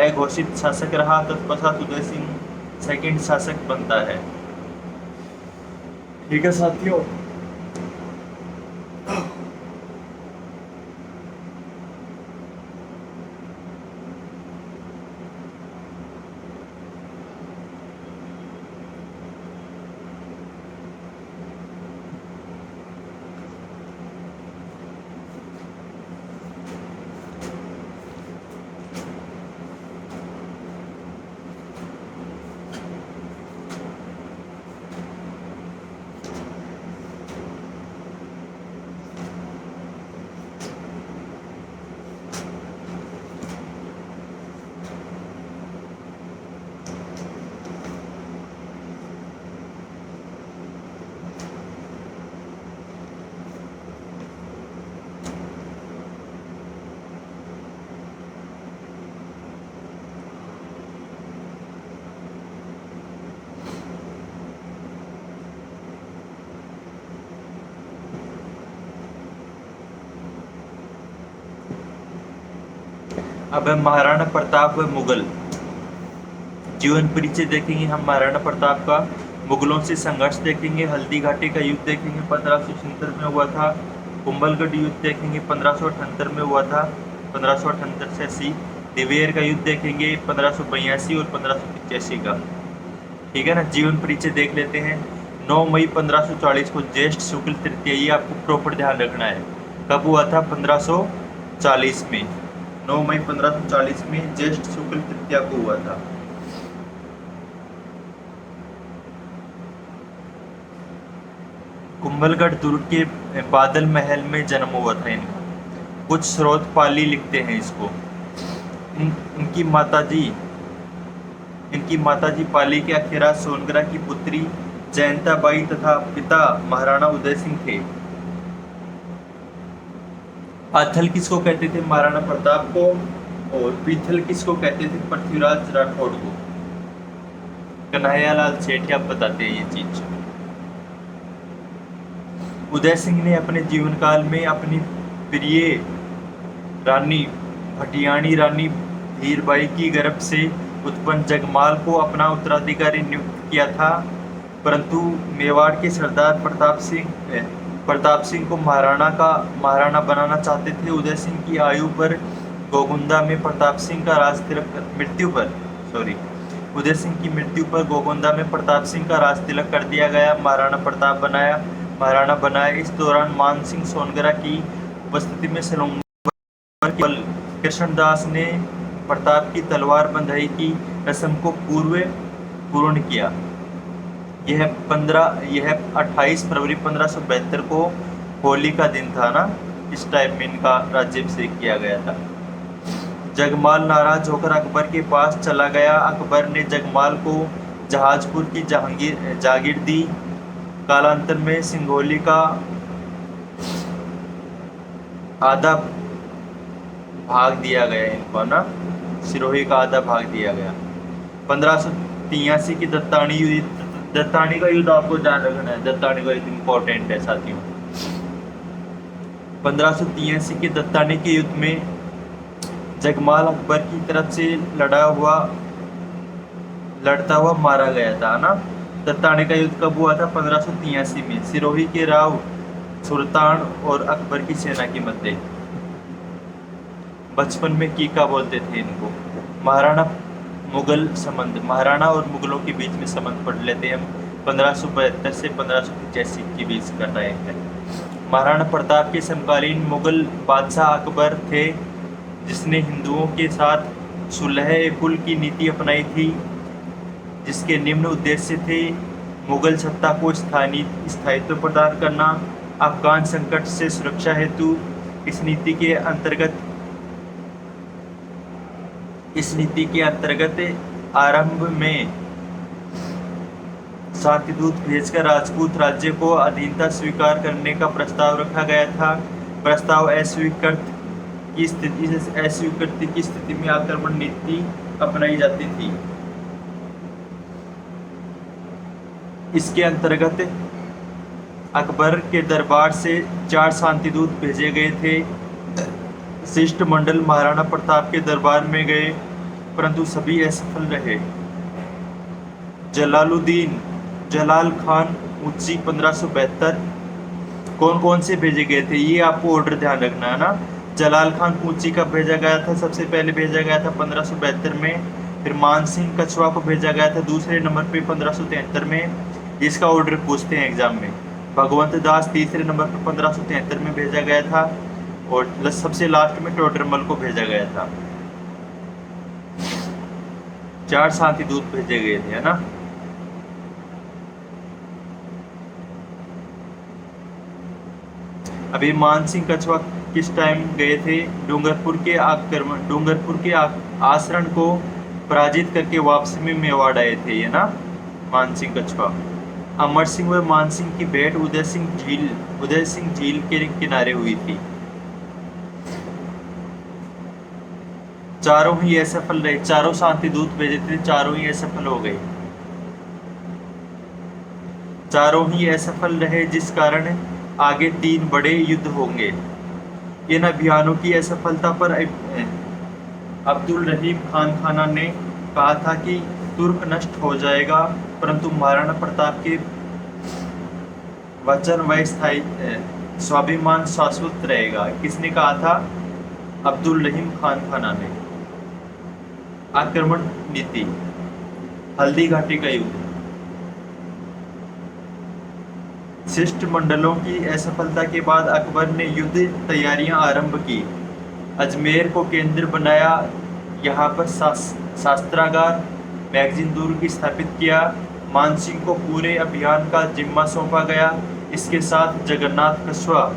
अघोषित शासक रहा। तत्पश्चात उदय सिंह सेकेंड शासक बनता है। ठीक है साथियों, अब हम महाराणा प्रताप व मुगल जीवन परिचय देखेंगे। हम महाराणा प्रताप का मुगलों से संघर्ष देखेंगे। हल्दी घाटी का युद्ध देखेंगे, 1576 में हुआ था। कुंभलगढ़ युद्ध देखेंगे, 1578 में हुआ था, 1578 से 80। दिवेर का युद्ध देखेंगे, 1582 और 1585 का। ठीक है ना। जीवन परिचय देख लेते हैं। 9 मई 1540 को ज्येष्ठ शुक्ल तृतीया, ये आपको प्रॉपर ध्यान रखना है। कब हुआ था, 1540 में। 9 मई 1540 में ज्येष्ठ शुक्ल तृतीया को हुआ था। कुंभलगढ़ दुर्ग के बादल महल में जन्म हुआ था इनका। कुछ स्रोत पाली लिखते हैं इसको। इनकी माताजी पाली के अखेरा सोनगरा की पुत्री जयंताबाई तथा पिता महाराणा उदय सिंह थे। आथल किसको कहते थे, महाराणा प्रताप को। और पीथल किसको कहते थे? पृथ्वीराज राठौड़ को। कन्हैयालाल सेठ आप बताते हैं ये चीज। उदय सिंह ने अपने जीवन काल में अपनी प्रिय रानी भटियाणी रानी धीरबाई की गर्भ से उत्पन्न जगमाल को अपना उत्तराधिकारी नियुक्त किया था, परंतु मेवाड़ के सरदार प्रताप सिंह को महाराणा बनाना चाहते थे। उदय सिंह की आयु पर गोगुंदा में प्रताप सिंह का राज तिलक उदय सिंह की मृत्यु पर गोगुंदा में प्रताप सिंह का राज तिलक कर दिया गया। महाराणा बनाया। इस दौरान मान सिंह सोनगरा की उपस्थिति में केवल कृष्णदास ने प्रताप की तलवार बंधाई की रस्म को पूर्ण किया। यह 28 फरवरी 1572 को होली का दिन था ना। इस टाइम में इनका राज्याभिषेक किया गया था। जगमाल नाराज होकर अकबर के पास चला गया। अकबर ने जगमाल को जहाजपुर की जागीर दी। कालांतर में सिंघोली का आधा भाग दिया गया इनको ना, सिरोही का आधा भाग दिया गया। 1583 की दत्तानी का युद्ध आपको ध्यान रखना है। दत्तानी का युद्ध इम्पोर्टेंट है साथियों। 1583 के दत्तानी के युद्ध में जगमाल अकबर की तरफ से लड़ता हुआ मारा गया था ना। दत्तानी का युद्ध कब हुआ था? 1583 में सिरोही के राव सुल्तान और अकबर की सेना के मध्य। बचपन में कीका बोलते थे इनको। महाराणा और मुगलों के बीच में संबंध पढ़ लेते हैं हम। 1572 से 1585 के बीच कर रहे हैं। महाराणा प्रताप के समकालीन मुगल बादशाह अकबर थे, जिसने हिंदुओं के साथ सुलह-ए-कुल की नीति अपनाई थी, जिसके निम्न उद्देश्य थे: मुगल सत्ता को स्थायित्व प्रदान करना, अफगान संकट से सुरक्षा हेतु। इस नीति के अंतर्गत आरंभ में शांतिदूत भेजकर राजपूत राज्य को अधीनता स्वीकार करने का प्रस्ताव रखा गया था। प्रस्ताव अस्वीकृति की स्थिति में आक्रमण नीति अपनाई जाती थी। इसके अंतर्गत अकबर के दरबार से 4 शांतिदूत भेजे गए थे। शिष्टमंडल महाराणा प्रताप के दरबार में गए, परंतु सभी असफल रहे। जलाल खान ऊंची 1572। कौन से भेजे गए थे ये आपको ऑर्डर ध्यान रखना है ना। जलाल खान ऊंची का भेजा गया था, सबसे पहले भेजा गया था 1572 में। फिर मान सिंह कछवा को भेजा गया था दूसरे नंबर पे 1573 में। इसका ऑर्डर पूछते हैं एग्जाम में। भगवंत दास तीसरे नंबर पर 1573 में भेजा गया था, और सबसे लास्ट में टोडरमल को भेजा गया था। 4 शांतिदूत भेजे गए थे, है ना। अभी मान सिंह कछवा किस टाइम गए थे? डूंगरपुर के आसरण को पराजित करके वापसी में मेवाड़ आए थे, ये ना मान सिंह कछवा। अमर सिंह व मान सिंह की भेंट उदय सिंह झील के किनारे हुई थी। चारों ही असफल रहे। चारों शांतिदूत भेजे थे, चारों ही असफल हो गए। चारों ही असफल रहे, जिस कारण आगे 3 बड़े युद्ध होंगे। इन अभियानों की असफलता पर अब्दुल रहीम खान खाना ने कहा था कि तुर्क नष्ट हो जाएगा, परंतु महाराणा प्रताप के वचन व स्वाभिमान शाश्वत रहेगा। किसने कहा था? अब्दुल रहीम खान खाना ने। आक्रमण नीति। हल्दी घाटी का युद्ध। शिष्टमंडलों की असफलता के बाद अकबर ने युद्ध तैयारियां आरंभ की। अजमेर को केंद्र बनाया, यहाँ पर शास्त्रागार मैगजीन दुर्ग स्थापित किया। मानसिंह को पूरे अभियान का जिम्मा सौंपा गया। इसके साथ जगन्नाथ कछवा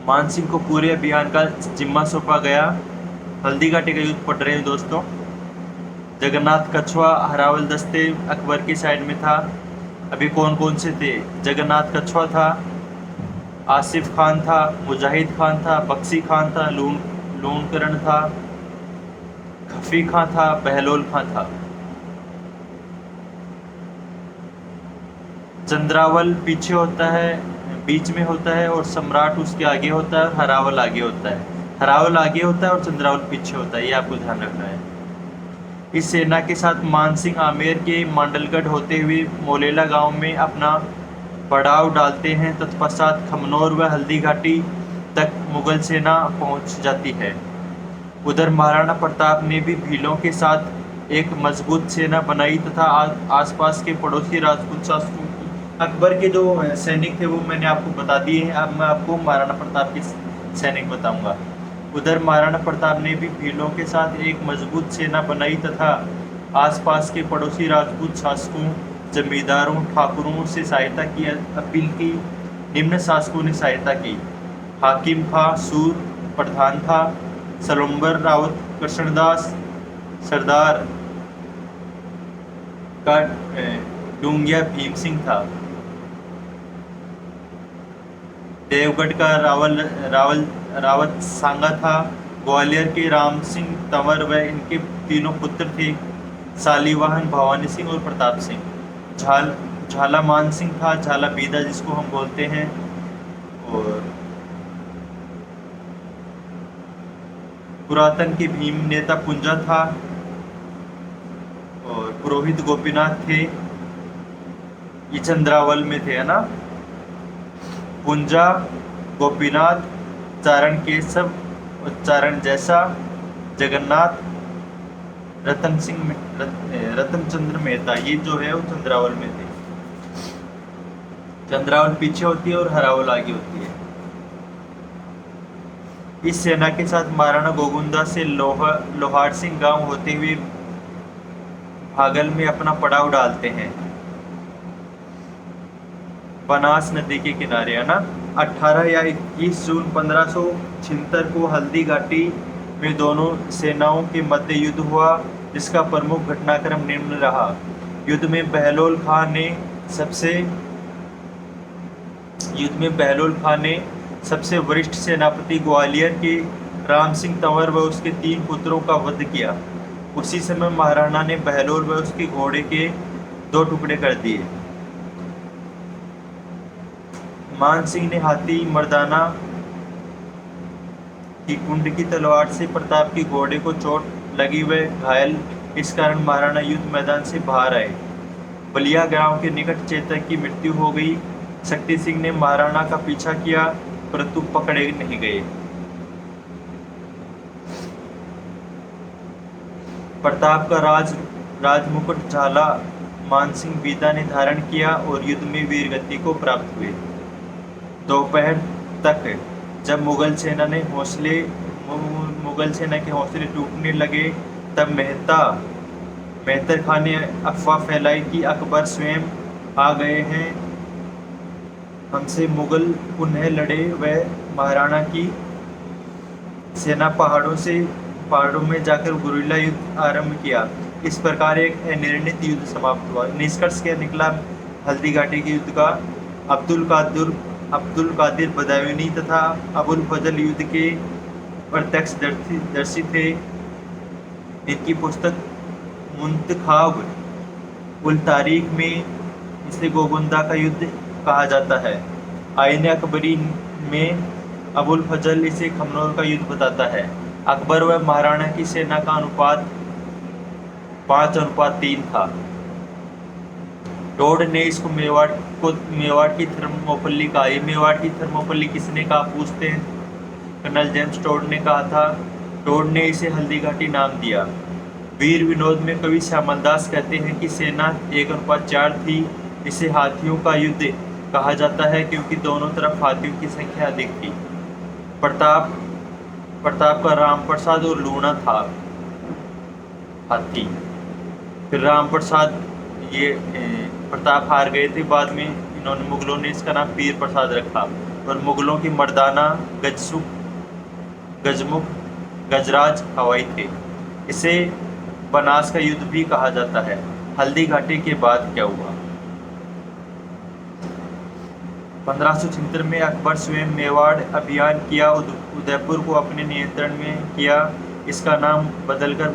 मानसिंह को पूरे अभियान का जिम्मा सौंपा गया। हल्दी घाटी का युद्ध पढ़ रहे हैं दोस्तों। जगन्नाथ कछवा हरावल दस्ते अकबर की साइड में था। अभी कौन से थे? जगन्नाथ कछवा था, आसिफ खान था, मुजाहिद खान था, बख्शी खान था, लूणकरण था, खफी खां था, बहलोल खां था। चंद्रावल पीछे होता है, बीच में होता है, और सम्राट उसके आगे होता है, और हरावल आगे होता है। हरावल आगे होता है और चंद्रावल पीछे होता है, ये आपको ध्यान रखना है। इस सेना के साथ मानसिंह आमेर के मांडलगढ़ होते हुए मोलेला गांव में अपना पड़ाव डालते हैं। तत्पश्चात खमनोर व हल्दी घाटी तक मुगल सेना पहुंच जाती है। उधर महाराणा प्रताप ने भी भीलों के साथ एक मजबूत सेना बनाई तथा आसपास के पड़ोसी राजपूत शासकों की। अकबर के जो सैनिक थे वो मैंने आपको बता दिए हैं। अब मैं आपको महाराणा प्रताप के सैनिक बताऊंगा। उधर महाराणा प्रताप ने भी भीलों के साथ एक मजबूत सेना बनाई तथा आसपास के पड़ोसी राजपूत शासकों, जमींदारों, ठाकुरों से सहायता की अपील की। निम्न शासकों ने सहायता की: हाकिम खां सूर प्रधान था, सलुम्बर रावत कृष्णदास सरदार का डूंगिया भीम सिंह था, देवगढ़ का रावत सांगा था, ग्वालियर के राम सिंह तंवर व इनके तीनों पुत्र थे, सालीवाहन भवानी सिंह और प्रताप सिंह। झाला मान सिंह था, झाला बीदा जिसको हम बोलते हैं, और पुरातन के भीम नेता पुंजा था, और पुरोहित गोपीनाथ थे। ये चंद्रावल में थे, है ना। पुंजा, गोपीनाथ, चारण केशव, उच्चारण जैसा, जगन्नाथ, रतनचंद्र मेहता, ये जो है वो चंद्रावल में थे। चंद्रावल पीछे होती है और हरावल आगे होती है। इस सेना के साथ महाराणा गोविंदा से लोहार सिंह गांव होते हुए भागल में अपना पड़ाव डालते हैं, बनास नदी के किनारे, है ना। 18 या 21 जून 1576 को हल्दी घाटी में दोनों सेनाओं के मध्य युद्ध हुआ, जिसका प्रमुख घटनाक्रम निम्न रहा। युद्ध में बहलोल खां ने सबसे वरिष्ठ सेनापति ग्वालियर के राम सिंह तंवर व उसके 3 पुत्रों का वध किया। उसी समय महाराणा ने बहलोल व उसके घोड़े के 2 टुकड़े कर दिए। मान सिंह ने हाथी मर्दाना की कुंड की तलवार से प्रताप के घोड़े को चोट लगी व घायल, इस कारण महाराणा युद्ध मैदान से बाहर आए। बलिया गांव के निकट चेतक की मृत्यु हो गई। शक्ति सिंह ने महाराणा का पीछा किया परंतु पकड़े नहीं गए। प्रताप का राजमुकुट झाला मानसिंह बीदा ने धारण किया और युद्ध में वीरगति को प्राप्त हुए। दोपहर तक जब मुगल सेना के हौसले टूटने लगे, तब मेहतर खान ने अफवाह फैलाई कि अकबर स्वयं आ गए हैं, हमसे मुगल पुनः लड़े। व महाराणा की सेना पहाड़ों में जाकर गुरिल्ला युद्ध आरंभ किया। इस प्रकार एक अनिर्णित युद्ध समाप्त हुआ। निष्कर्ष क्या निकला हल्दी घाटी के युद्ध का? अब्दुल कादिर बदायूनी तथा अबुल फजल युद्ध के प्रत्यक्षदर्शी थे। इनकी पुस्तक मुंतखाब उल तारीख में इसे गोगुंदा का युद्ध कहा जाता है। आईन अकबरी में अबुल फजल इसे खमनोर का युद्ध बताता है। अकबर व महाराणा की सेना का अनुपात 5:3 था। टोड ने इसको मेवाड़ की थर्मोपल्ली कहा। ये मेवाड़ की थर्मोपल्ली किसने कहा पूछते हैं? कर्नल जेम्स टोड ने कहा था। टोड ने इसे हल्दी घाटी नाम दिया। वीर विनोद में कवि श्यामलदास कहते हैं कि सेना 1:4 थी। इसे हाथियों का युद्ध कहा जाता है क्योंकि दोनों तरफ हाथियों की संख्या अधिक थी। प्रताप का राम प्रसाद और लूणा था हाथी। फिर राम प्रसाद प्रताप हार गए थे। बाद में मुगलों ने इसका नाम पीर प्रसाद रखा। और मुगलों की मर्दाना गजमुख गजराज हवाई थे। इसे बनास का युद्ध भी कहा जाता है। हल्दी घाटी के बाद क्या हुआ? 1576 में अकबर स्वयं मेवाड़ अभियान किया, उदयपुर को अपने नियंत्रण में किया। इसका नाम बदलकर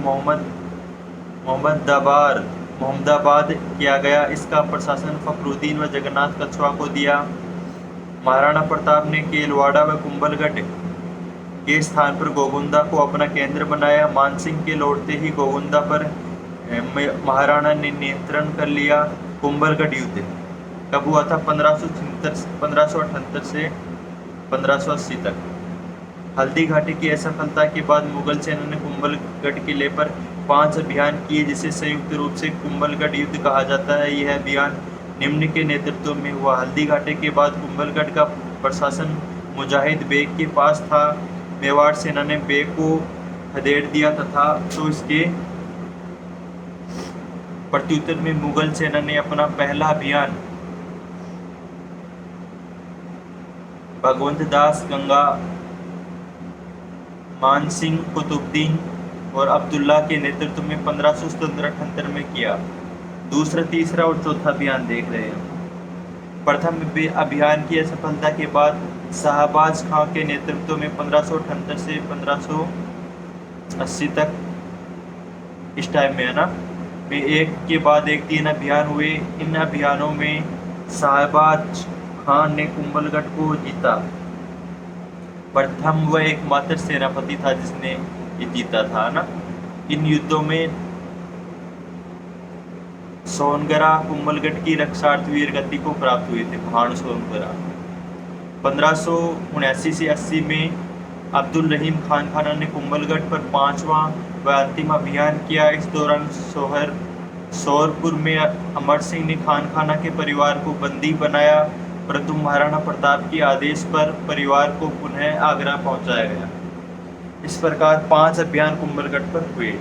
मोहम्मदाबाद किया गया। इसका प्रशासन फखरुद्दीन व जगन्नाथ कछुआ को दिया। महाराणा प्रताप ने केलवाड़ा व कुंभलगढ़ के स्थान पर गोगुंदा को अपना केंद्र बनाया। मानसिंह के लौटते ही गोगुंदा पर महाराणा ने नियंत्रण कर लिया। कुंभलगढ़ युद्ध कब हुआ था? 1578 से 1580 तक। हल्दी घाटी की असफलता के बाद मुगल सेना ने कुंभलगढ़ किले पर 5 अभियान किए, जिसे संयुक्त रूप से कुंभलगढ़ युद्ध कहा जाता है। यह अभियान निम्न के नेतृत्व में हुआ। हल्दी घाटी के बाद कुंभलगढ़ का प्रशासन मुजाहिद बेग के पास था। मेवाड़ सेना ने बेग को खदेड़ दिया तथा तो इसके प्रत्युत्तर में मुगल सेना ने अपना पहला अभियान भगवंत दास गंगा, मानसिंह, कुतुबुद्दीन और अब्दुल्ला के नेतृत्व में 1577 में किया। दूसरा, तीसरा और चौथा अभियान देख रहे हैं। प्रथम अभियान की असफलता के बाद शाहबाज खां के नेतृत्व में 1578 से 1580 तक, इस टाइम में है ना, में एक के बाद एक 3 अभियान हुए। इन अभियानों में शाहबाज खान ने कुंभलगढ़ को जीता। प्रथम व एकमात्र सेनापति था जिसने ये जीता था ना। इन युद्धों में सोनगरा कुंभलगढ़ की रक्षार्थ वीर गति को प्राप्त हुए थे। भाण सोनगरा 1579 से 80 में अब्दुल रहीम खान खाना ने कुंभलगढ़ पर 5वां व अंतिम अभियान किया। इस दौरान सोरपुर में अमर सिंह ने खान खाना के परिवार को बंदी बनाया, परंतु महाराणा प्रताप के आदेश पर परिवार को पुनः आगरा पहुंचाया गया। इस प्रकार 5 अभियान कुंभलगढ़ पर हुए।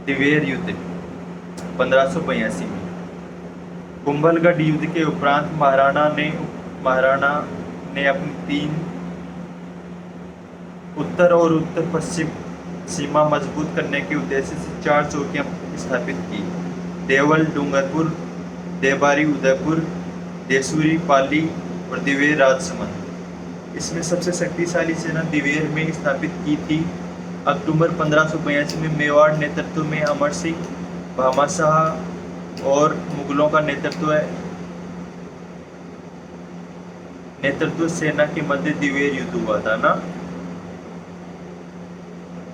दिवेर युद्ध 1582 में। कुंभलगढ़ युद्ध के उपरांत महाराणा ने अपनी 3 उत्तर और उत्तर पश्चिम सीमा मजबूत करने के उद्देश्य से 4 चौकियां स्थापित की। देवल, डूंगरपुर, देवबारी, उदयपुर, देसूरी, पाली और दिवेर राजसमंद। इसमें सबसे शक्तिशाली सेना दिवेर में स्थापित की थी। अक्टूबर 1582 में मेवाड़ नेतृत्व में अमर सिंह, भामाशाह और मुगलों का नेतृत्व सेना के मध्य दिवेर युद्ध हुआ था ना।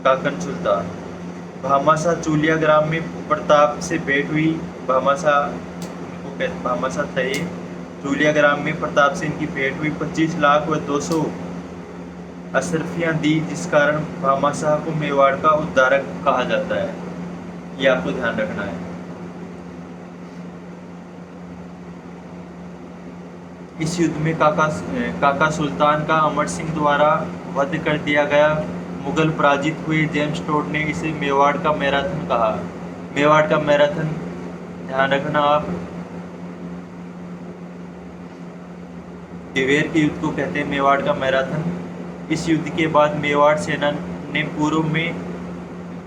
काकन सुल्तान, भामाशाह चूलिया ग्राम में प्रताप से भेंट हुई। भामाशाह थे। चूलिया ग्राम में प्रताप से इनकी भेंट हुई। 25 लाख व 200 अशरफियां दी, जिस कारण भामाशाह को मेवाड़ का उद्धारक कहा जाता है। ये आपको ध्यान रखना है। इस युद्ध में काका सुल्तान का अमर सिंह द्वारा वध कर दिया गया। मुगल पराजित हुए। जेम्स टोड ने इसे मेवाड़ का मैराथन कहा। मेवाड़ का मैराथन ध्यान रखना आप। दिवेर के युद्ध को कहते हैं मेवाड़ का मैराथन। इस युद्ध के बाद मेवाड़ सेना ने पूर्व में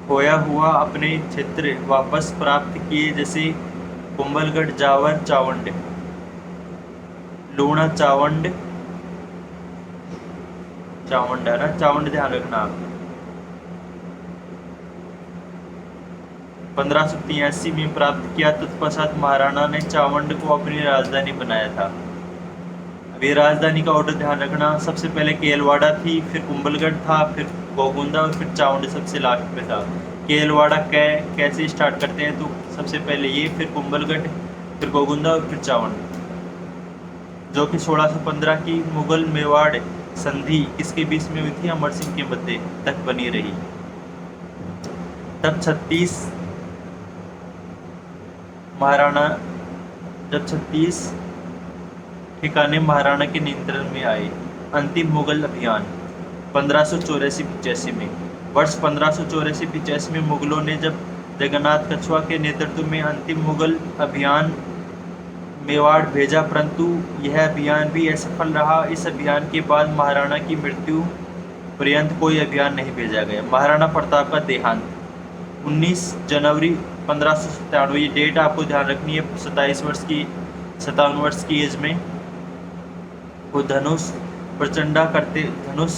खोया हुआ अपने क्षेत्र वापस प्राप्त किए, जैसे कुंभलगढ़, जावर, चावंड, लूणा, चावंड है ना, चावंड ध्यान रखना आप। 1583 में प्राप्त किया। तत्पश्चात महाराणा ने चावंड को अपनी राजधानी बनाया था। अभी राजधानी का ऑर्डर ध्यान रखना। सबसे पहले केलवाड़ा थी, फिर कुंभलगढ़ था, फिर गोगुंदा और फिर चावंड सबसे लास्ट में था। केलवाड़ा कैसे स्टार्ट करते हैं, तो सबसे पहले ये, फिर कुंभलगढ़, फिर गोगुंदा और फिर चावंड, जो कि 1615 की मुगल मेवाड़ संधि किसके बीच में हुई थी? अमर सिंह के मध्य तक बनी रही। तब 36 ठिकाने महाराणा के नियंत्रण में आए। अंतिम मुगल अभियान 1584-85 में। वर्ष 1584-85 में मुगलों ने जब जगन्नाथ कछुआ के नेतृत्व में अंतिम मुगल अभियान मेवाड़ भेजा, परंतु यह अभियान भी असफल रहा। इस अभियान के बाद महाराणा की मृत्यु पर्यंत कोई अभियान नहीं भेजा गया। महाराणा प्रताप का देहांत 19 जनवरी 1597। ये डेट आपको ध्यान रखनी है। 27 वर्ष की 57 वर्ष की एज में वो धनुष प्रचंडा करते, धनुष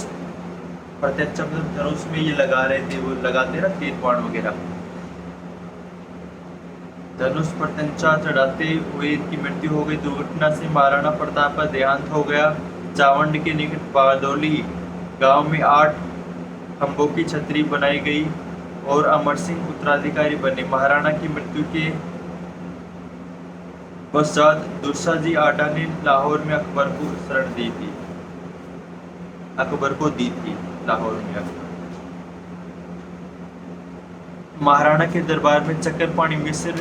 प्रत्यक्ष मतलब धनुष में ये लगा रहे थे, वो लगाते ना तीर बाण वगैरह, धनुष प्रत्यंचा चढ़ाते हुए इनकी मृत्यु हो गई। दुर्घटना से महाराणा प्रताप का देहांत हो गया। चावंड के निकट बारदौली गांव में 8 खंभों की छतरी बनाई गई और अमर सिंह उत्तराधिकारी बने। महाराणा की मृत्यु के पश्चात दुर्साजी आटा ने लाहौर में अकबर को शरण दी थी, अकबर को दी थी लाहौर में अकबर। महाराणा के दरबार में चक्करपाणी मिश्र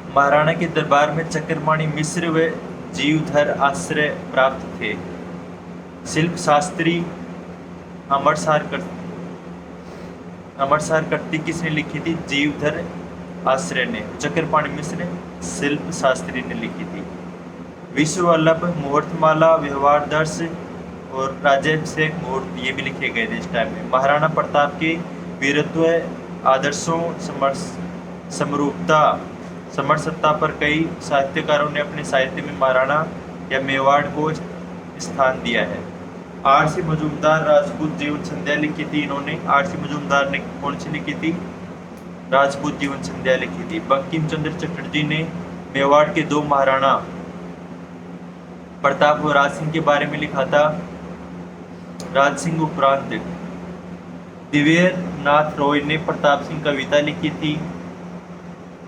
महाराणा के दरबार में चक्रपाणी मिश्र व जीवधर आश्रय प्राप्त थे। शिल्प शास्त्री अमरसार कृति किसने लिखी थी? जीवधर आश्रय ने। चक्रपाणी मिश्र ने, शिल्प शास्त्री ने लिखी थी। विश्व वल्लभ मुहूर्तमाला, व्यवहार दर्श और राज्याभिषेक मुहूर्त ये भी लिखे गए थे इस टाइम में। महाराणा प्रताप के वीरत्व, आदर्शों, समरूपता, समरसत्ता पर कई साहित्यकारों ने अपने साहित्य में महाराणा या मेवाड़ को स्थान दिया है। आर.सी. मजूमदार राजपूत जीवन संध्या लिखी थी इन्होंने। आर.सी. मजूमदार ने कौन सी लिखी थी? राजपूत जीवन संध्या लिखी थी। बंकिम चंद्र चटर्जी ने मेवाड़ के 2 महाराणा प्रताप और राज सिंह के बारे में लिखा था। राज सिंह उपरांत दिव्य नाथ रॉय ने प्रताप सिंह कविता लिखी थी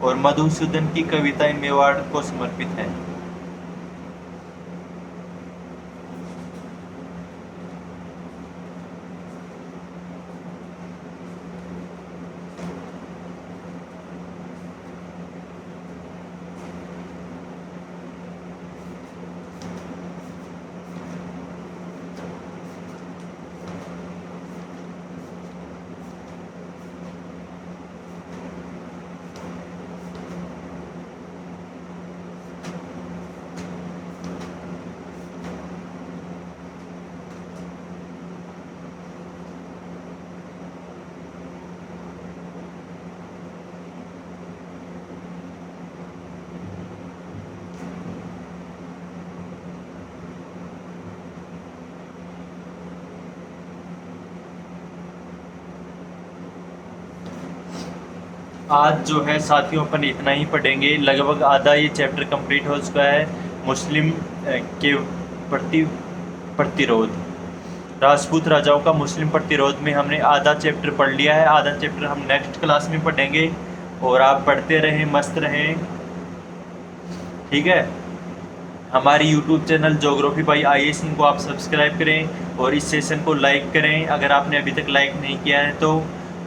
और मधुसूदन की कविताएं मेवाड़ को समर्पित हैं। आज जो है साथियों अपन इतना ही पढ़ेंगे। लगभग आधा ये चैप्टर कंप्लीट हो चुका है। मुस्लिम के प्रति प्रतिरोध, राजपूत राजाओं का मुस्लिम प्रतिरोध में हमने आधा चैप्टर पढ़ लिया है। आधा चैप्टर हम नेक्स्ट क्लास में पढ़ेंगे और आप पढ़ते रहें, मस्त रहें, ठीक है। हमारी YouTube channel geography bye IA. Singh को आप सब्सक्राइब करें और इस सेशन को लाइक करें अगर आपने अभी तक लाइक नहीं किया है तो,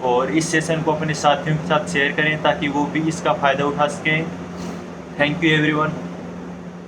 और इस सेशन को अपने साथियों के साथ शेयर करें ताकि वो भी इसका फ़ायदा उठा सकें। Thank you everyone.